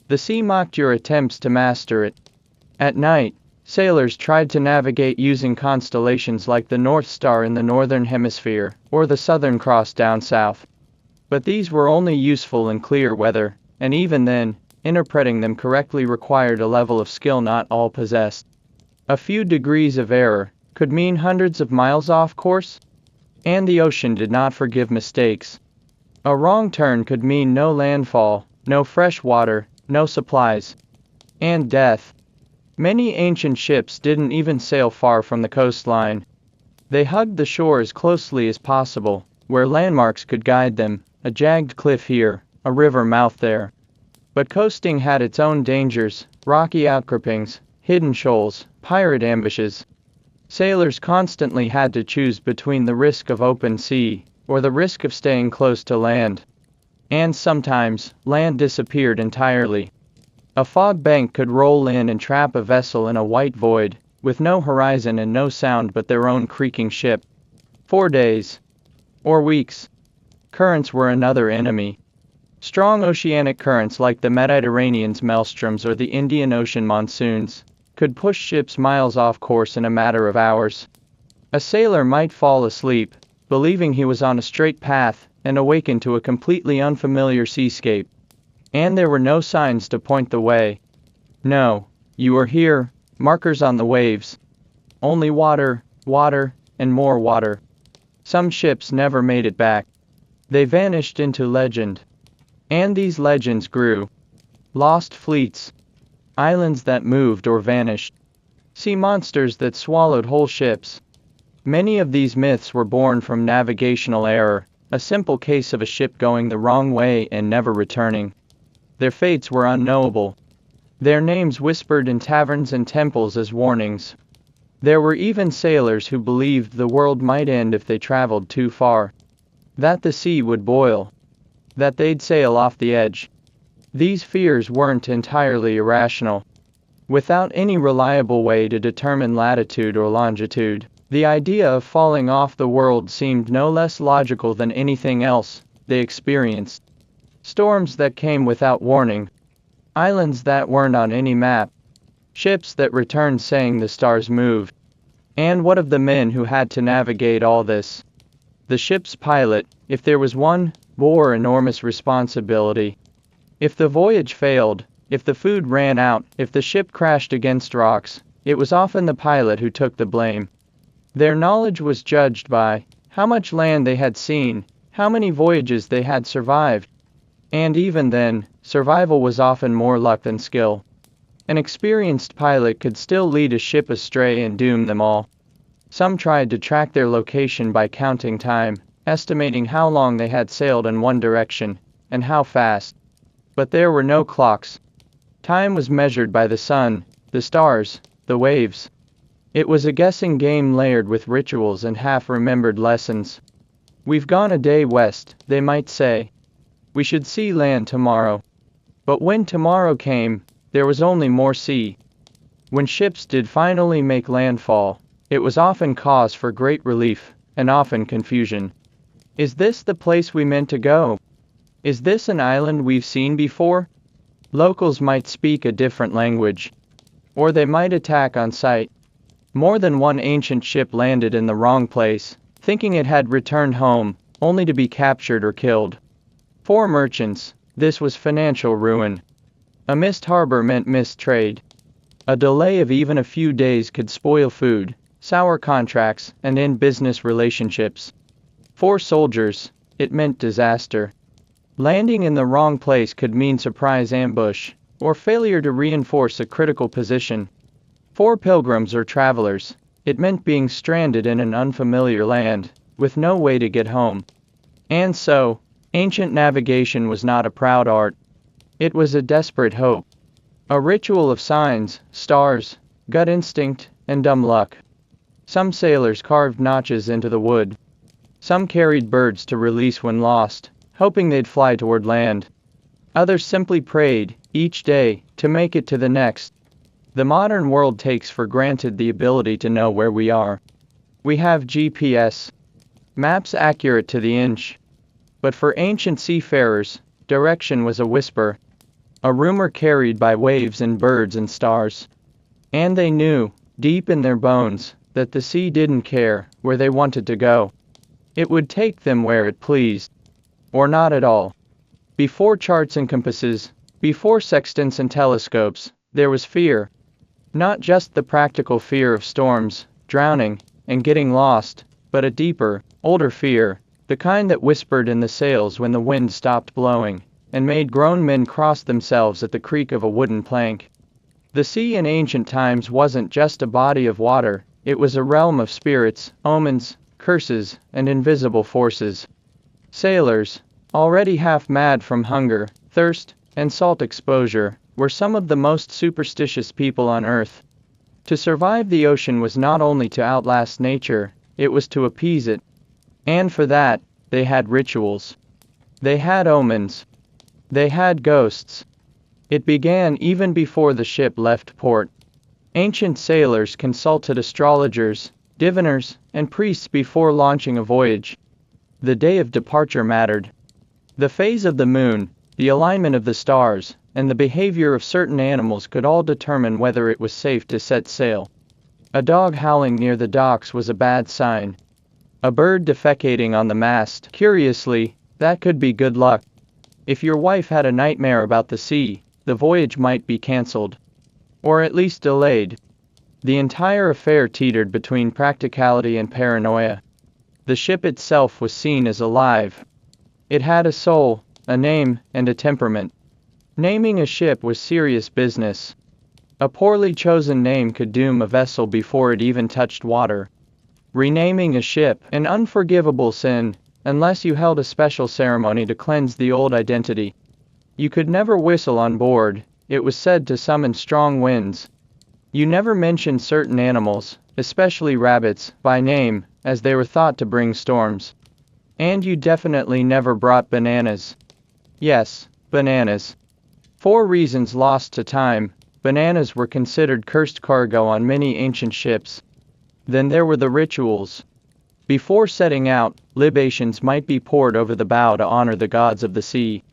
The sea mocked your attempts to master it. At night, sailors tried to navigate using constellations like the North Star in the northern hemisphere, or the Southern Cross down south. But these were only useful in clear weather, and even then, interpreting them correctly required a level of skill not all possessed. A few degrees of error could mean hundreds of miles off course. And the ocean did not forgive mistakes. A wrong turn could mean no landfall, no fresh water, no supplies, and death. Many ancient ships didn't even sail far from the coastline. They hugged the shore as closely as possible, where landmarks could guide them, a jagged cliff here, a river mouth there. But coasting had its own dangers, rocky outcroppings, hidden shoals, pirate ambushes. Sailors constantly had to choose between the risk of open sea, or the risk of staying close to land. And sometimes, land disappeared entirely. A fog bank could roll in and trap a vessel in a white void, with no horizon and no sound but their own creaking ship. For days. Or weeks. Currents were another enemy. Strong oceanic currents like the Mediterranean's maelstroms or the Indian Ocean monsoons could push ships miles off course in a matter of hours. A sailor might fall asleep, believing he was on a straight path, and awaken to a completely unfamiliar seascape. And there were no signs to point the way. No, you are here, markers on the waves. Only water, water, and more water. Some ships never made it back. They vanished into legend. And these legends grew. Lost fleets. Islands that moved or vanished. Sea monsters that swallowed whole ships. Many of these myths were born from navigational error, a simple case of a ship going the wrong way and never returning. Their fates were unknowable. Their names whispered in taverns and temples as warnings. There were even sailors who believed the world might end if they traveled too far. That the sea would boil. That they'd sail off the edge. These fears weren't entirely irrational. Without any reliable way to determine latitude or longitude, the idea of falling off the world seemed no less logical than anything else they experienced. Storms that came without warning. Islands that weren't on any map. Ships that returned saying the stars moved. And what of the men who had to navigate all this? The ship's pilot, if there was one, bore enormous responsibility. If the voyage failed, if the food ran out, if the ship crashed against rocks, it was often the pilot who took the blame. Their knowledge was judged by how much land they had seen, how many voyages they had survived. And even then, survival was often more luck than skill. An experienced pilot could still lead a ship astray and doom them all. Some tried to track their location by counting time, estimating how long they had sailed in one direction, and how fast. But there were no clocks. Time was measured by the sun, the stars, the waves. It was a guessing game layered with rituals and half-remembered lessons. We've gone a day west, they might say. We should see land tomorrow. But when tomorrow came, there was only more sea. When ships did finally make landfall, it was often cause for great relief, and often confusion. Is this the place we meant to go? Is this an island we've seen before? Locals might speak a different language. Or they might attack on sight. More than one ancient ship landed in the wrong place, thinking it had returned home, only to be captured or killed. For merchants, this was financial ruin. A missed harbor meant missed trade. A delay of even a few days could spoil food, sour contracts, and end business relationships. For soldiers, it meant disaster. Landing in the wrong place could mean surprise ambush, or failure to reinforce a critical position. For pilgrims or travelers, it meant being stranded in an unfamiliar land, with no way to get home. And so, ancient navigation was not a proud art. It was a desperate hope. A ritual of signs, stars, gut instinct, and dumb luck. Some sailors carved notches into the wood. Some carried birds to release when lost, hoping they'd fly toward land. Others simply prayed, each day, to make it to the next. The modern world takes for granted the ability to know where we are. We have GPS. Maps accurate to the inch. But for ancient seafarers, direction was a whisper. A rumor carried by waves and birds and stars. And they knew, deep in their bones, that the sea didn't care where they wanted to go. It would take them where it pleased. Or not at all. Before charts and compasses, before sextants and telescopes, there was fear. Not just the practical fear of storms, drowning, and getting lost, but a deeper, older fear, the kind that whispered in the sails when the wind stopped blowing, and made grown men cross themselves at the creak of a wooden plank. The sea in ancient times wasn't just a body of water, it was a realm of spirits, omens, curses, and invisible forces. Sailors, already half mad from hunger, thirst, and salt exposure, were some of the most superstitious people on earth. To survive the ocean was not only to outlast nature, it was to appease it. And for that, they had rituals. They had omens. They had ghosts. It began even before the ship left port. Ancient sailors consulted astrologers, diviners, and priests before launching a voyage. The day of departure mattered. The phase of the moon, the alignment of the stars, and the behavior of certain animals could all determine whether it was safe to set sail. A dog howling near the docks was a bad sign. A bird defecating on the mast, curiously, that could be good luck. If your wife had a nightmare about the sea, the voyage might be cancelled. Or at least delayed. The entire affair teetered between practicality and paranoia. The ship itself was seen as alive. It had a soul, a name, and a temperament. Naming a ship was serious business. A poorly chosen name could doom a vessel before it even touched water. Renaming a ship, an unforgivable sin, unless you held a special ceremony to cleanse the old identity. You could never whistle on board, it was said to summon strong winds. You never mentioned certain animals, especially rabbits, by name, as they were thought to bring storms. And you definitely never brought bananas. Yes, bananas. For reasons lost to time, bananas were considered cursed cargo on many ancient ships. Then there were the rituals. Before setting out, libations might be poured over the bow to honor the gods of the sea.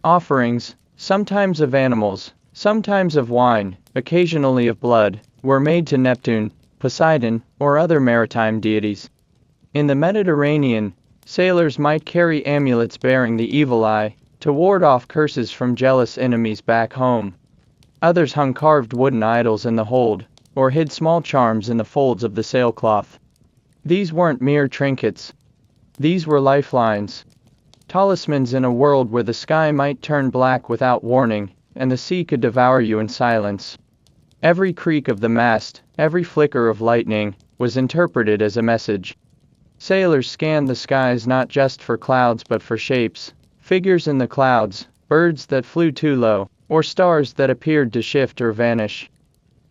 Offerings, sometimes of animals, sometimes of wine, occasionally of blood, were made to Neptune, Poseidon, or other maritime deities. In the Mediterranean, sailors might carry amulets bearing the evil eye, to ward off curses from jealous enemies back home. Others hung carved wooden idols in the hold, or hid small charms in the folds of the sailcloth. These weren't mere trinkets. These were lifelines. Talismans in a world where the sky might turn black without warning, and the sea could devour you in silence. Every creak of the mast, every flicker of lightning, was interpreted as a message. Sailors scanned the skies not just for clouds but for shapes, figures in the clouds, birds that flew too low, or stars that appeared to shift or vanish.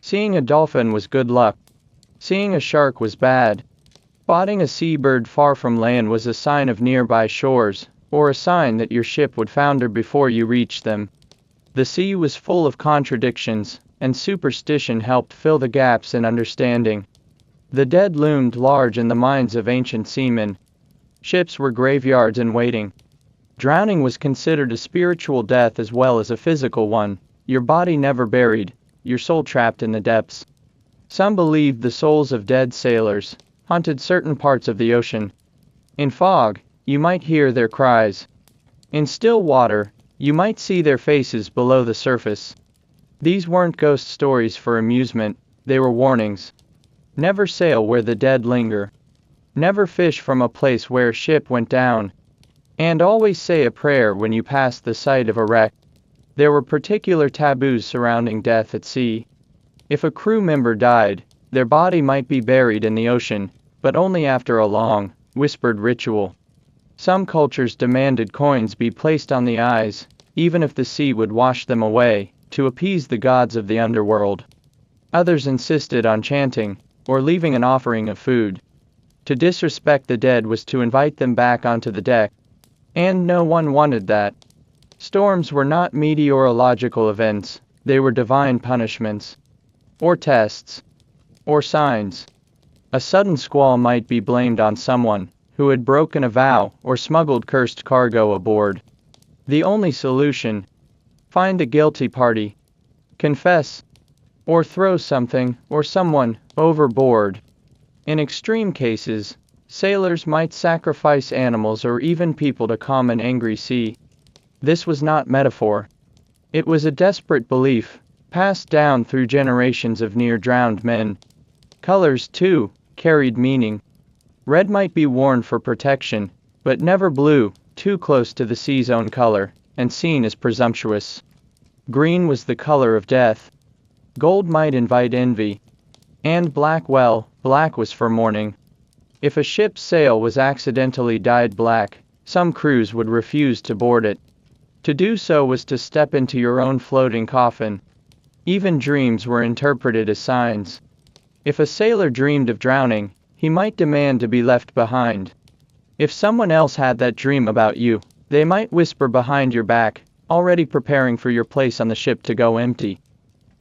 Seeing a dolphin was good luck. Seeing a shark was bad. Spotting a seabird far from land was a sign of nearby shores, or a sign that your ship would founder before you reached them. The sea was full of contradictions, and superstition helped fill the gaps in understanding. The dead loomed large in the minds of ancient seamen. Ships were graveyards in waiting. Drowning was considered a spiritual death as well as a physical one, your body never buried, your soul trapped in the depths. Some believed the souls of dead sailors haunted certain parts of the ocean. In fog, you might hear their cries. In still water, you might see their faces below the surface. These weren't ghost stories for amusement, they were warnings. Never sail where the dead linger. Never fish from a place where a ship went down. And always say a prayer when you pass the site of a wreck. There were particular taboos surrounding death at sea. If a crew member died, their body might be buried in the ocean, but only after a long, whispered ritual. Some cultures demanded coins be placed on the eyes, even if the sea would wash them away, to appease the gods of the underworld. Others insisted on chanting, or leaving an offering of food. To disrespect the dead was to invite them back onto the deck. And no one wanted that. Storms were not meteorological events, they were divine punishments. Or tests. Or signs. A sudden squall might be blamed on someone who had broken a vow or smuggled cursed cargo aboard. The only solution: find the guilty party. Confess. Or throw something or someone overboard. In extreme cases, sailors might sacrifice animals or even people to calm an angry sea. This was not metaphor. It was a desperate belief, passed down through generations of near-drowned men. Colors, too, carried meaning. Red might be worn for protection, but never blue, too close to the sea's own color, and seen as presumptuous. Green was the color of death. Gold might invite envy. And black, well, black was for mourning. If a ship's sail was accidentally dyed black, some crews would refuse to board it. To do so was to step into your own floating coffin. Even dreams were interpreted as signs. If a sailor dreamed of drowning, he might demand to be left behind. If someone else had that dream about you, they might whisper behind your back, already preparing for your place on the ship to go empty.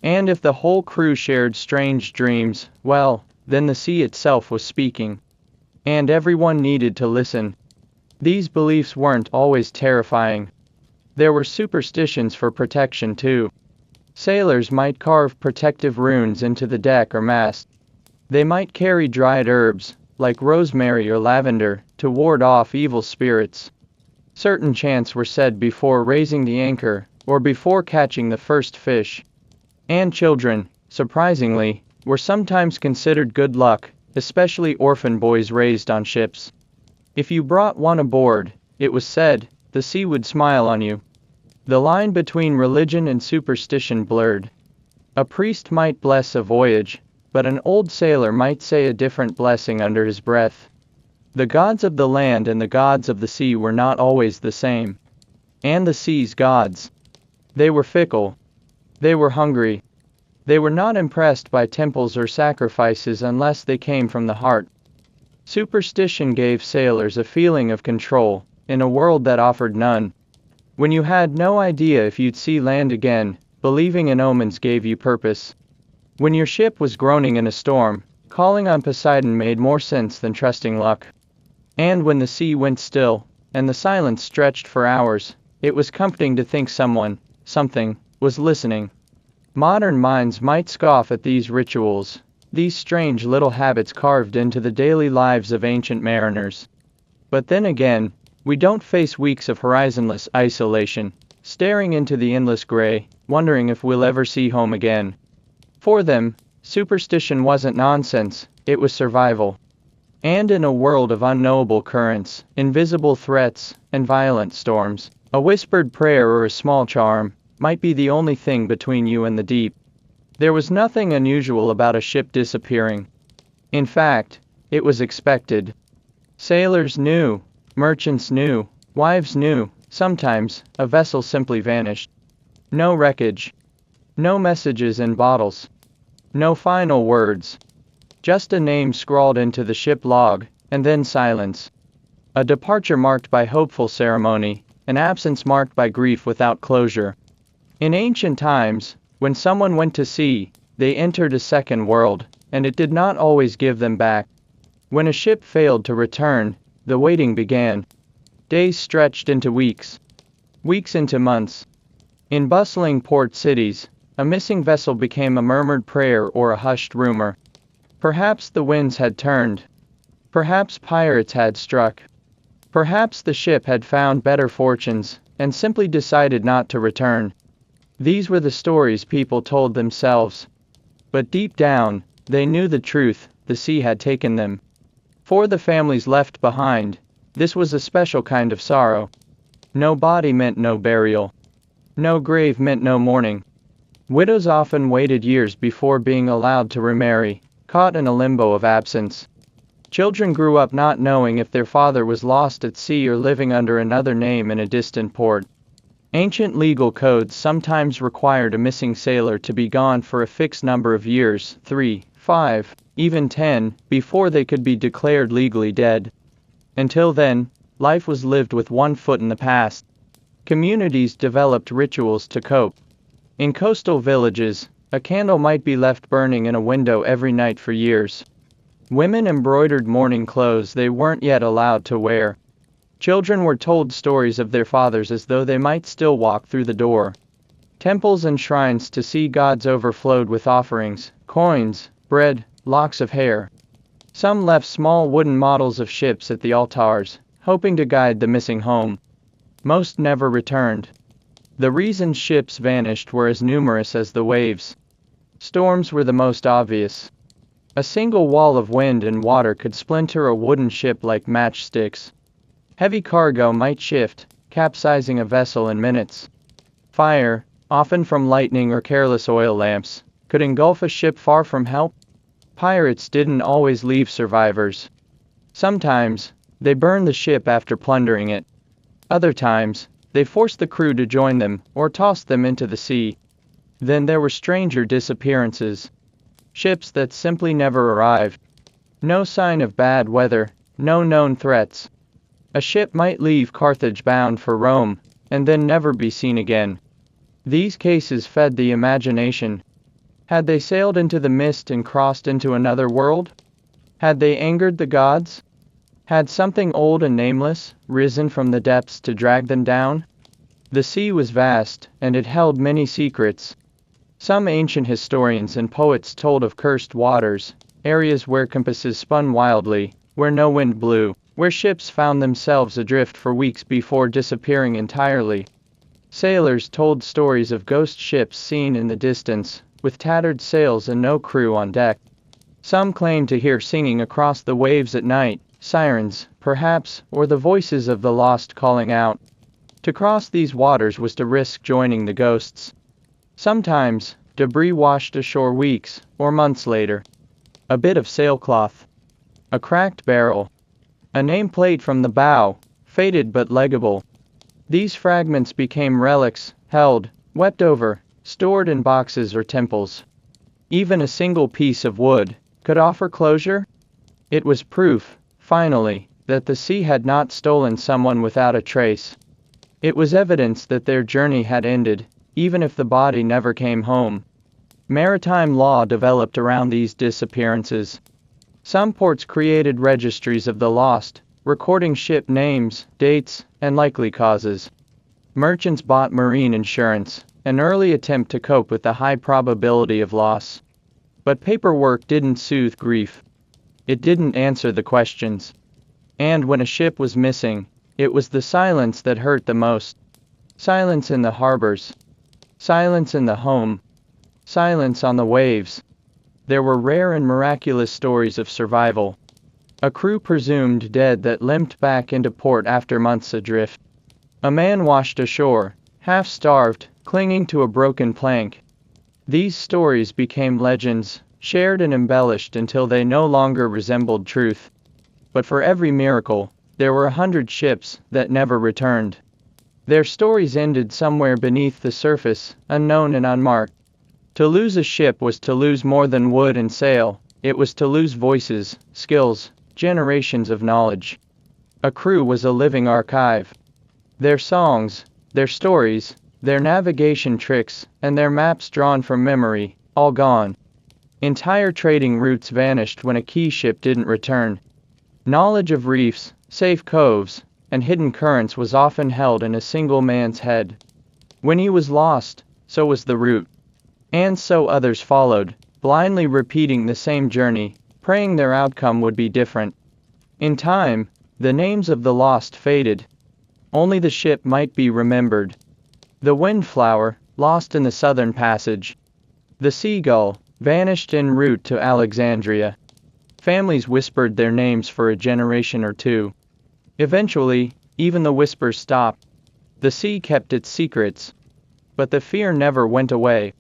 And if the whole crew shared strange dreams, well, then the sea itself was speaking. And everyone needed to listen. These beliefs weren't always terrifying. There were superstitions for protection too. Sailors might carve protective runes into the deck or mast. They might carry dried herbs, like rosemary or lavender, to ward off evil spirits. Certain chants were said before raising the anchor, or before catching the first fish. And children, surprisingly, were sometimes considered good luck, especially orphan boys raised on ships. If you brought one aboard, it was said, the sea would smile on you. The line between religion and superstition blurred. A priest might bless a voyage, but an old sailor might say a different blessing under his breath. The gods of the land and the gods of the sea were not always the same. And the sea's gods. They were fickle. They were hungry. They were not impressed by temples or sacrifices unless they came from the heart. Superstition gave sailors a feeling of control, in a world that offered none. When you had no idea if you'd see land again, believing in omens gave you purpose. When your ship was groaning in a storm, calling on Poseidon made more sense than trusting luck. And when the sea went still, and the silence stretched for hours, it was comforting to think someone, something, was listening. Modern minds might scoff at these rituals, these strange little habits carved into the daily lives of ancient mariners. But then again, we don't face weeks of horizonless isolation, staring into the endless gray, wondering if we'll ever see home again. For them, superstition wasn't nonsense, it was survival. And in a world of unknowable currents, invisible threats, and violent storms, a whispered prayer or a small charm might be the only thing between you and the deep. There was nothing unusual about a ship disappearing. In fact, it was expected. Sailors knew, merchants knew, wives knew, sometimes, a vessel simply vanished. No wreckage. No messages in bottles. No final words. Just a name scrawled into the ship log, and then silence. A departure marked by hopeful ceremony, an absence marked by grief without closure. In ancient times, when someone went to sea, they entered a second world, and it did not always give them back. When a ship failed to return, the waiting began. Days stretched into weeks. Weeks into months. In bustling port cities, a missing vessel became a murmured prayer or a hushed rumor. Perhaps the winds had turned. Perhaps pirates had struck. Perhaps the ship had found better fortunes, and simply decided not to return. These were the stories people told themselves. But deep down, they knew the truth, the sea had taken them. For the families left behind, this was a special kind of sorrow. No body meant no burial. No grave meant no mourning. Widows often waited years before being allowed to remarry, caught in a limbo of absence. Children grew up not knowing if their father was lost at sea or living under another name in a distant port. Ancient legal codes sometimes required a missing sailor to be gone for a fixed number of years, 3, 5, even 10, before they could be declared legally dead. Until then, life was lived with one foot in the past. Communities developed rituals to cope. In coastal villages, a candle might be left burning in a window every night for years. Women embroidered mourning clothes they weren't yet allowed to wear. Children were told stories of their fathers as though they might still walk through the door. Temples and shrines to sea gods overflowed with offerings, coins, bread, locks of hair. Some left small wooden models of ships at the altars, hoping to guide the missing home. Most never returned. The reasons ships vanished were as numerous as the waves. Storms were the most obvious. A single wall of wind and water could splinter a wooden ship like matchsticks. Heavy cargo might shift, capsizing a vessel in minutes. Fire, often from lightning or careless oil lamps, could engulf a ship far from help. Pirates didn't always leave survivors. Sometimes, they burned the ship after plundering it. Other times, they forced the crew to join them, or tossed them into the sea. Then there were stranger disappearances. Ships that simply never arrived. No sign of bad weather, no known threats. A ship might leave Carthage bound for Rome, and then never be seen again. These cases fed the imagination. Had they sailed into the mist and crossed into another world? Had they angered the gods? Had something old and nameless risen from the depths to drag them down? The sea was vast, and it held many secrets. Some ancient historians and poets told of cursed waters, areas where compasses spun wildly, where no wind blew, where ships found themselves adrift for weeks before disappearing entirely. Sailors told stories of ghost ships seen in the distance, with tattered sails and no crew on deck. Some claimed to hear singing across the waves at night, sirens, perhaps, or the voices of the lost calling out. To cross these waters was to risk joining the ghosts. Sometimes, debris washed ashore weeks or months later. A bit of sailcloth. A cracked barrel. A nameplate from the bow, faded but legible. These fragments became relics, held, wept over, stored in boxes or temples. Even a single piece of wood could offer closure. It was proof, finally, that the sea had not stolen someone without a trace. It was evidence that their journey had ended, even if the body never came home. Maritime law developed around these disappearances. Some ports created registries of the lost, recording ship names, dates, and likely causes. Merchants bought marine insurance, an early attempt to cope with the high probability of loss. But paperwork didn't soothe grief. It didn't answer the questions. And when a ship was missing, it was the silence that hurt the most. Silence in the harbors. Silence in the home. Silence on the waves. There were rare and miraculous stories of survival. A crew presumed dead that limped back into port after months adrift. A man washed ashore, half-starved, clinging to a broken plank. These stories became legends, shared and embellished until they no longer resembled truth. But for every miracle, there were 100 ships that never returned. Their stories ended somewhere beneath the surface, unknown and unmarked. To lose a ship was to lose more than wood and sail. It was to lose voices, skills, generations of knowledge. A crew was a living archive. Their songs, their stories, their navigation tricks, and their maps drawn from memory, all gone. Entire trading routes vanished when a key ship didn't return. Knowledge of reefs, safe coves, and hidden currents was often held in a single man's head. When he was lost, so was the route. And so others followed, blindly repeating the same journey, praying their outcome would be different. In time, the names of the lost faded. Only the ship might be remembered. The windflower, lost in the southern passage. The seagull, vanished en route to Alexandria. Families whispered their names for a generation or two. Eventually, even the whispers stopped. The sea kept its secrets. But the fear never went away.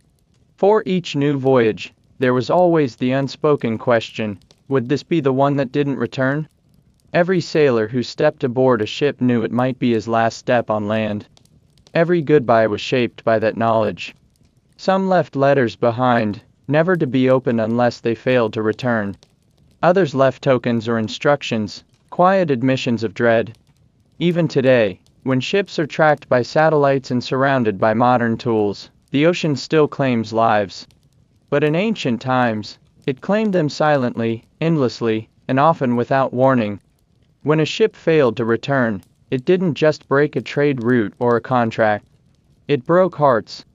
For each new voyage, there was always the unspoken question, would this be the one that didn't return? Every sailor who stepped aboard a ship knew it might be his last step on land. Every goodbye was shaped by that knowledge. Some left letters behind, never to be opened unless they failed to return. Others left tokens or instructions, quiet admissions of dread. Even today, when ships are tracked by satellites and surrounded by modern tools, the ocean still claims lives. But in ancient times, it claimed them silently, endlessly, and often without warning. When a ship failed to return, it didn't just break a trade route or a contract. It broke hearts.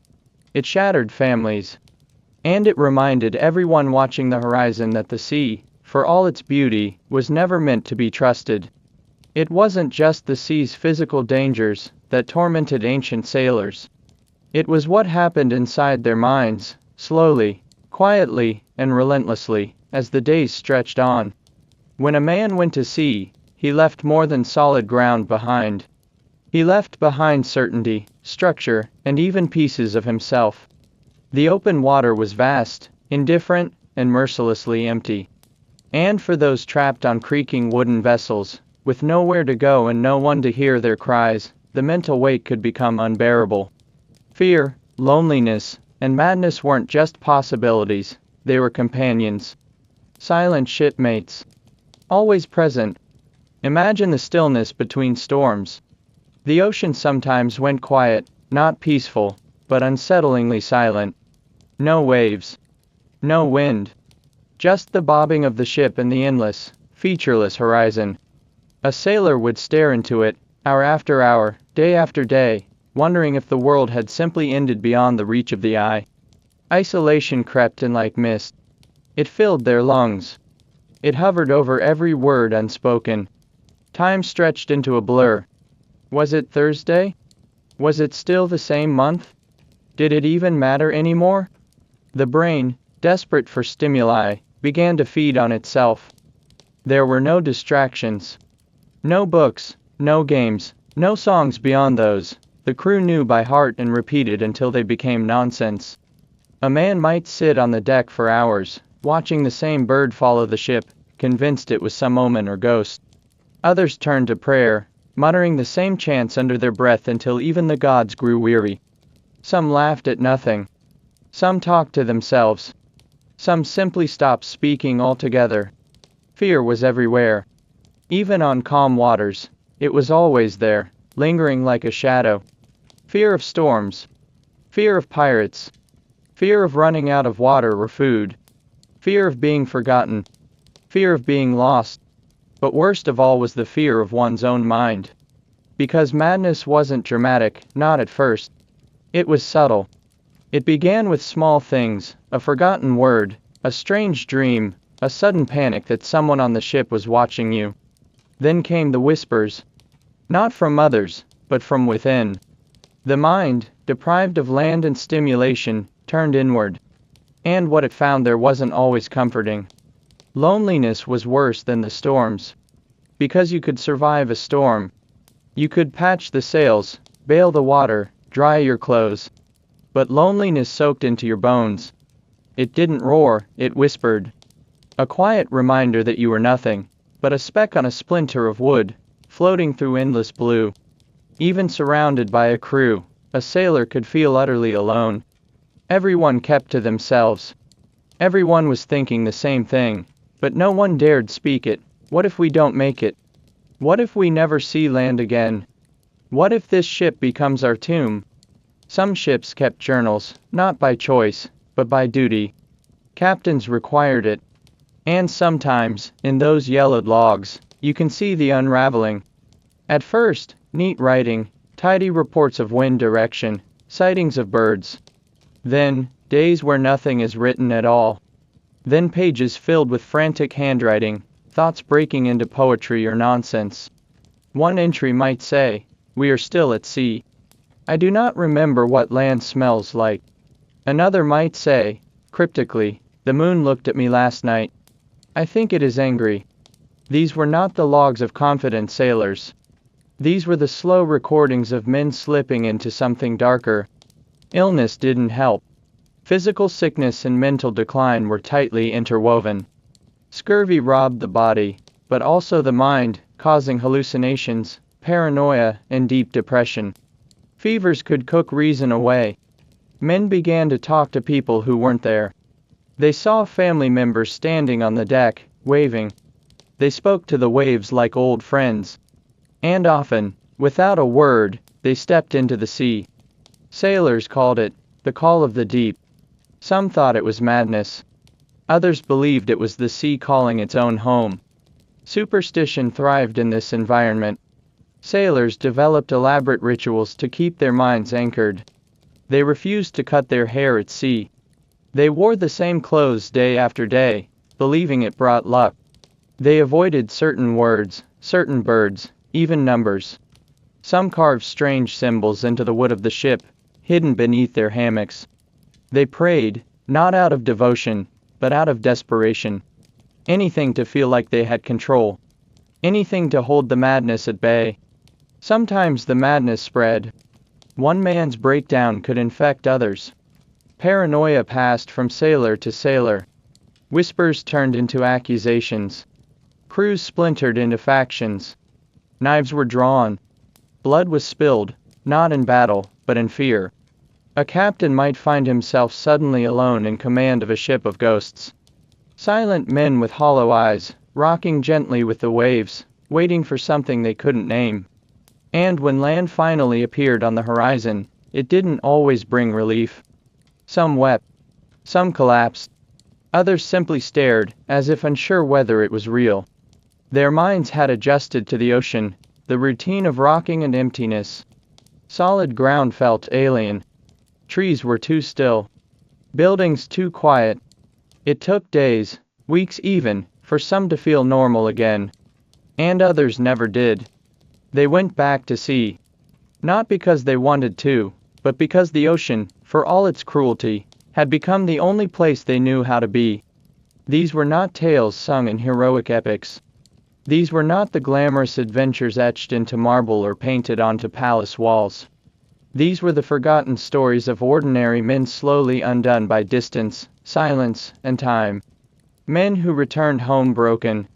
It shattered families. And it reminded everyone watching the horizon that the sea, for all its beauty, was never meant to be trusted. It wasn't just the sea's physical dangers that tormented ancient sailors. It was what happened inside their minds, slowly, quietly, and relentlessly, as the days stretched on. When a man went to sea, he left more than solid ground behind. He left behind certainty, structure, and even pieces of himself. The open water was vast, indifferent, and mercilessly empty. And for those trapped on creaking wooden vessels, with nowhere to go and no one to hear their cries, the mental weight could become unbearable. Fear, loneliness, and madness weren't just possibilities, they were companions. Silent shipmates. Always present. Imagine the stillness between storms. The ocean sometimes went quiet, not peaceful, but unsettlingly silent. No waves. No wind. Just the bobbing of the ship and the endless, featureless horizon. A sailor would stare into it, hour after hour, day after day, wondering if the world had simply ended beyond the reach of the eye. Isolation crept in like mist. It filled their lungs. It hovered over every word unspoken. Time stretched into a blur. Was it Thursday? Was it still the same month? Did it even matter anymore? The brain, desperate for stimuli, began to feed on itself. There were no distractions. No books, no games, no songs beyond those the crew knew by heart and repeated until they became nonsense. A man might sit on the deck for hours, watching the same bird follow the ship, convinced it was some omen or ghost. Others turned to prayer, muttering the same chants under their breath until even the gods grew weary. Some laughed at nothing. Some talked to themselves. Some simply stopped speaking altogether. Fear was everywhere. Even on calm waters, it was always there, lingering like a shadow. Fear of storms. Fear of pirates. Fear of running out of water or food. Fear of being forgotten. Fear of being lost. But worst of all was the fear of one's own mind. Because madness wasn't dramatic, not at first. It was subtle. It began with small things, a forgotten word, a strange dream, a sudden panic that someone on the ship was watching you. Then came the whispers. Not from others, but from within. The mind, deprived of land and stimulation, turned inward. And what it found there wasn't always comforting. Loneliness was worse than the storms. Because you could survive a storm. You could patch the sails, bail the water, dry your clothes. But loneliness soaked into your bones. It didn't roar, it whispered. A quiet reminder that you were nothing, but a speck on a splinter of wood, floating through endless blue. Even surrounded by a crew, a sailor could feel utterly alone. Everyone kept to themselves. Everyone was thinking the same thing, but no one dared speak it. What if we don't make it? What if we never see land again? What if this ship becomes our tomb? Some ships kept journals, not by choice, but by duty. Captains required it. And sometimes, in those yellowed logs, you can see the unraveling. At first, neat writing, tidy reports of wind direction, sightings of birds. Then, days where nothing is written at all. Then pages filled with frantic handwriting, thoughts breaking into poetry or nonsense. One entry might say, "We are still at sea. I do not remember what land smells like." Another might say, cryptically, "The moon looked at me last night. I think it is angry." These were not the logs of confident sailors. These were the slow recordings of men slipping into something darker. Illness didn't help. Physical sickness and mental decline were tightly interwoven. Scurvy robbed the body, but also the mind, causing hallucinations, paranoia, and deep depression. Fevers could cook reason away. Men began to talk to people who weren't there. They saw family members standing on the deck, waving. They spoke to the waves like old friends. And often, without a word, they stepped into the sea. Sailors called it the call of the deep. Some thought it was madness. Others believed it was the sea calling its own home. Superstition thrived in this environment. Sailors developed elaborate rituals to keep their minds anchored. They refused to cut their hair at sea. They wore the same clothes day after day, believing it brought luck. They avoided certain words, certain birds, even numbers. Some carved strange symbols into the wood of the ship, hidden beneath their hammocks. They prayed, not out of devotion, but out of desperation. Anything to feel like they had control. Anything to hold the madness at bay. Sometimes the madness spread. One man's breakdown could infect others. Paranoia passed from sailor to sailor. Whispers turned into accusations. Crews splintered into factions. Knives were drawn. Blood was spilled, not in battle, but in fear. A captain might find himself suddenly alone in command of a ship of ghosts. Silent men with hollow eyes, rocking gently with the waves, waiting for something they couldn't name. And when land finally appeared on the horizon, it didn't always bring relief. Some wept, some collapsed, others simply stared, as if unsure whether it was real. Their minds had adjusted to the ocean, the routine of rocking and emptiness. Solid ground felt alien. Trees were too still. Buildings too quiet. It took days, weeks even, for some to feel normal again. And others never did. They went back to sea. Not because they wanted to, but because the ocean, for all its cruelty, had become the only place they knew how to be. These were not tales sung in heroic epics. These were not the glamorous adventures etched into marble or painted onto palace walls. These were the forgotten stories of ordinary men slowly undone by distance, silence, and time. Men who returned home broken.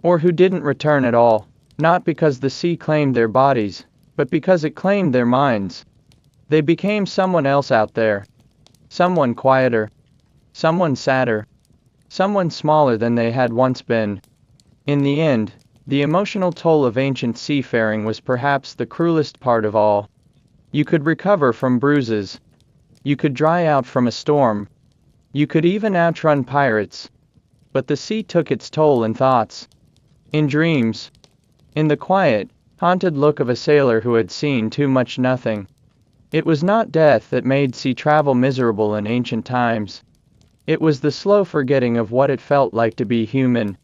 Or who didn't return at all, not because the sea claimed their bodies, but because it claimed their minds. They became someone else out there. Someone quieter. Someone sadder. Someone smaller than they had once been. In the end, the emotional toll of ancient seafaring was perhaps the cruelest part of all. You could recover from bruises. You could dry out from a storm. You could even outrun pirates. But the sea took its toll in thoughts. In dreams. In the quiet, haunted look of a sailor who had seen too much nothing. It was not death that made sea travel miserable in ancient times. It was the slow forgetting of what it felt like to be human.